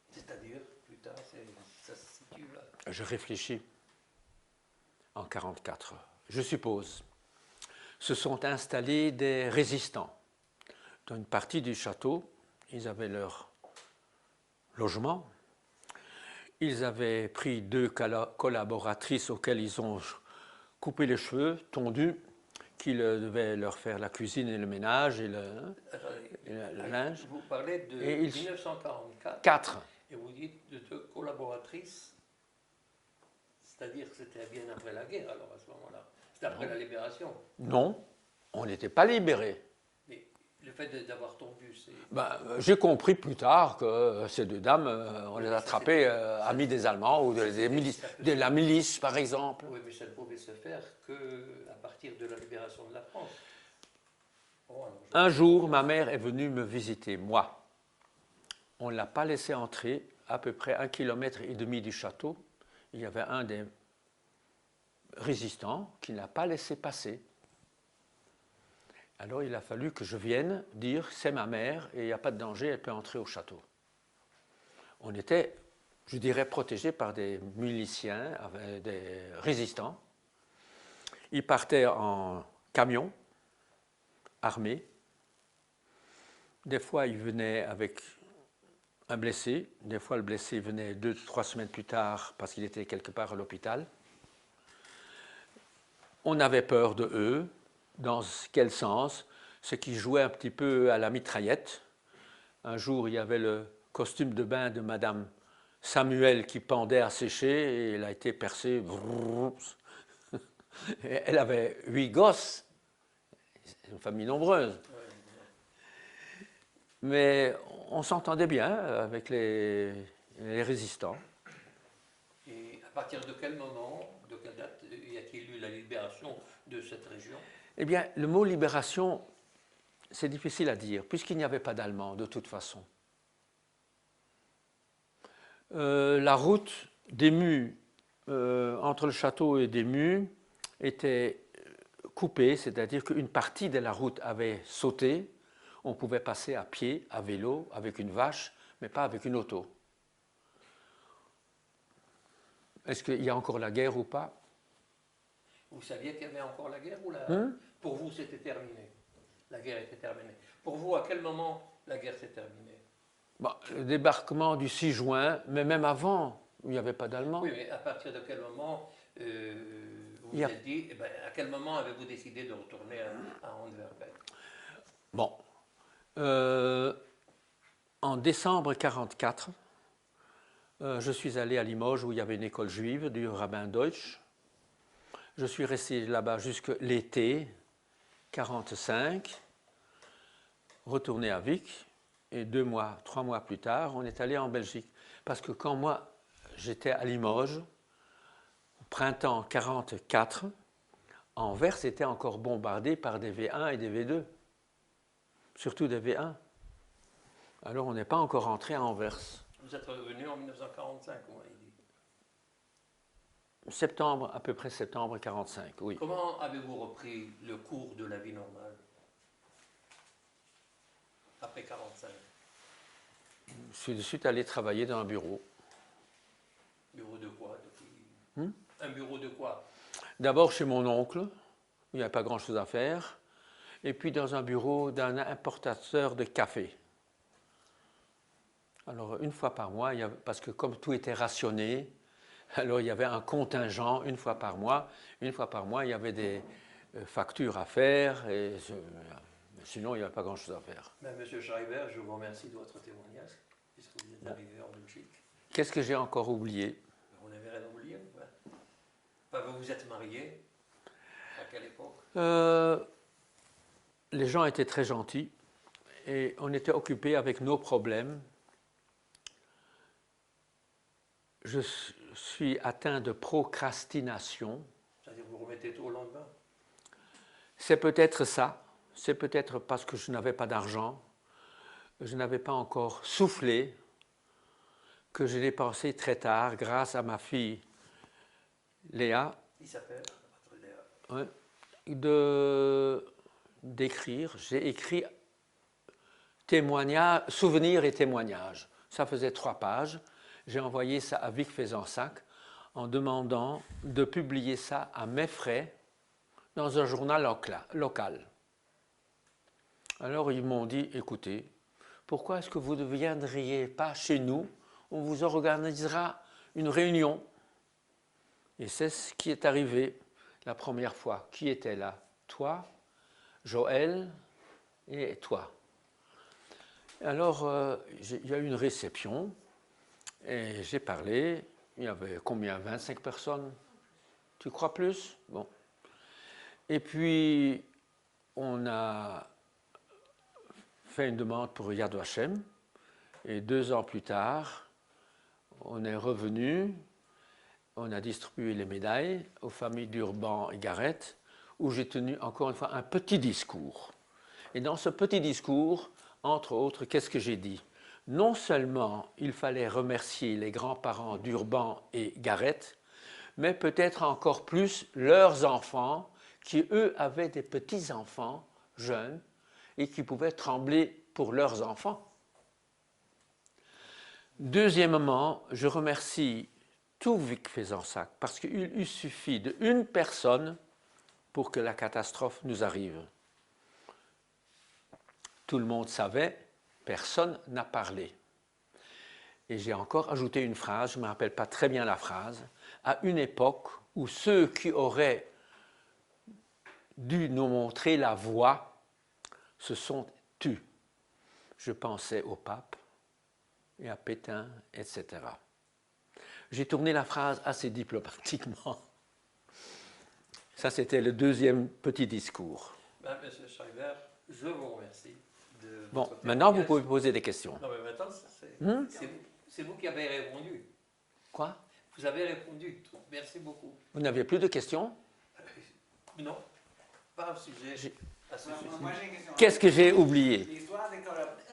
Speaker 1: c'est-à-dire, plus tard, ça se situe là.
Speaker 2: je réfléchis, en 1944, je suppose, se sont installés des résistants. Dans une partie du château, ils avaient leur logement. Ils avaient pris 2 collaboratrices auxquelles ils ont coupé les cheveux, tondus, qui devaient leur faire la cuisine et le ménage et le linge.
Speaker 1: Vous parlez de
Speaker 2: Et
Speaker 1: 1944
Speaker 2: 4.
Speaker 1: et vous dites de 2 collaboratrices, c'est-à-dire que c'était bien après la guerre alors à ce moment-là. C'était après la libération.
Speaker 2: Non, on n'était pas libérés.
Speaker 1: Mais le fait d'avoir tondu, c'est...
Speaker 2: J'ai compris plus tard que ces 2 dames, on les a attrapées amies des Allemands ou de la milice, par exemple.
Speaker 1: Oui, mais ça ne pouvait se faire qu'à partir de la libération de la France. Bon, alors,
Speaker 2: Un jour, ma mère est venue me visiter, moi. On ne l'a pas laissé entrer, à peu près 1,5 km du château. Il y avait un des résistants qui ne l'a pas laissé passer. Alors il a fallu que je vienne dire c'est ma mère et il n'y a pas de danger, elle peut entrer au château. On était, je dirais, protégés par des miliciens, des résistants. Ils partaient en camion, armés. Des fois, ils venaient avec un blessé. Des fois, le blessé venait 2-3 semaines plus tard parce qu'il était quelque part à l'hôpital. On avait peur de eux. Dans quel sens? C'est qu'ils jouaient un petit peu à la mitraillette. Un jour, il y avait le costume de bain de Madame Samuel qui pendait à sécher et il a été percé. Elle avait 8 gosses. C'est une famille nombreuse. Mais on s'entendait bien avec les résistants.
Speaker 1: Et à partir de quel moment, de quelle date, y a-t-il eu la libération de cette région?
Speaker 2: Eh bien, le mot libération, c'est difficile à dire, puisqu'il n'y avait pas d'Allemands, de toute façon. La route d'Emu, entre le château et d'Emu, était coupée, c'est-à-dire qu'une partie de la route avait sauté. On pouvait passer à pied, à vélo, avec une vache, mais pas avec une auto. Est-ce qu'il y a encore la guerre ou pas?
Speaker 1: Vous saviez qu'il y avait encore la guerre ou pour vous c'était terminé? La guerre était terminée. Pour vous, à quel moment la guerre s'est terminée?
Speaker 2: Le débarquement du 6 juin, mais même avant, il n'y avait pas d'Allemands.
Speaker 1: Oui, mais à partir de quel moment vous vous êtes dit, à quel moment avez-vous décidé de retourner à Antwerpen?
Speaker 2: Bon. En décembre 1944, je suis allé à Limoges où il y avait une école juive du rabbin Deutsch. Je suis resté là-bas jusqu'à l'été 1945, retourné à Vic, et 3 mois plus tard, on est allé en Belgique. Parce que quand moi, j'étais à Limoges, au printemps 1944, Anvers était encore bombardé par des V1 et des V2, surtout des V1. Alors on n'est pas encore rentré à Anvers.
Speaker 1: Vous êtes revenu en 1945, on m'avait dit.
Speaker 2: Septembre, à peu près septembre 1945, oui.
Speaker 1: Comment avez-vous repris le cours de la vie normale après 1945?
Speaker 2: Je suis de suite allé travailler dans un bureau.
Speaker 1: Bureau de quoi? Un bureau de quoi?
Speaker 2: D'abord chez mon oncle, où il n'y avait pas grand-chose à faire, et puis dans un bureau d'un importateur de café. Alors, une fois par mois, parce que comme tout était rationné, alors il y avait un contingent une fois par mois. Une fois par mois, il y avait des factures à faire, sinon il n'y avait pas grand-chose à faire.
Speaker 1: Monsieur Schreiber, je vous remercie de votre témoignage, puisque vous êtes arrivé en Belgique.
Speaker 2: Qu'est-ce que j'ai encore oublié?
Speaker 1: Vous n'avez rien oublié, ou pas? Enfin, vous vous êtes marié, à quelle époque?
Speaker 2: Les gens étaient très gentils et on était occupés avec nos problèmes. Je suis atteint de procrastination.
Speaker 1: C'est-à-dire que vous remettez tout au lendemain?
Speaker 2: C'est peut-être ça. C'est peut-être parce que je n'avais pas d'argent. Je n'avais pas encore soufflé, que je l'ai pensé très tard grâce à ma fille Léa.
Speaker 1: Il s'appelle
Speaker 2: Ouais, d'écrire. J'ai écrit souvenirs et témoignages. Ça faisait 3 pages. J'ai envoyé ça à Vic Fezensac en demandant de publier ça à mes frais dans un journal local. Alors ils m'ont dit, écoutez, pourquoi est-ce que vous ne viendriez pas chez nous? On vous organisera une réunion. Et c'est ce qui est arrivé la première fois. Qui était là? Toi, Joël et toi. Alors, il y a eu une réception et j'ai parlé. Il y avait combien? 25 personnes? Tu crois plus? Bon. Et puis, on a fait une demande pour Yad Vashem. Et 2 ans plus tard, on est revenu. On a distribué les médailles aux familles d'Urban et Garrett, où j'ai tenu encore une fois un petit discours. Et dans ce petit discours, entre autres, qu'est-ce que j'ai dit? Non seulement il fallait remercier les grands-parents d'Urban et Garrett, mais peut-être encore plus leurs enfants, qui eux avaient des petits-enfants jeunes et qui pouvaient trembler pour leurs enfants. Deuxièmement, je remercie tout Vic Fezensac, parce qu'il suffit d'une personne pour que la catastrophe nous arrive. Tout le monde savait, personne n'a parlé. Et j'ai encore ajouté une phrase, je ne me rappelle pas très bien la phrase, à une époque où ceux qui auraient dû nous montrer la voie se sont tus. Je pensais au pape et à Pétain, etc. J'ai tourné la phrase assez diplomatiquement. Ça, c'était le deuxième petit discours.
Speaker 1: Monsieur Schreiber, je vous remercie.
Speaker 2: Bon, maintenant, vous pouvez poser des questions.
Speaker 1: Non, mais maintenant, c'est vous qui avez répondu.
Speaker 2: Quoi?
Speaker 1: Vous avez répondu. Merci beaucoup.
Speaker 2: Vous n'aviez plus de questions?
Speaker 1: Non, pas au sujet.
Speaker 3: Moi, j'ai une question.
Speaker 2: Qu'est-ce que j'ai oublié?
Speaker 3: L'histoire des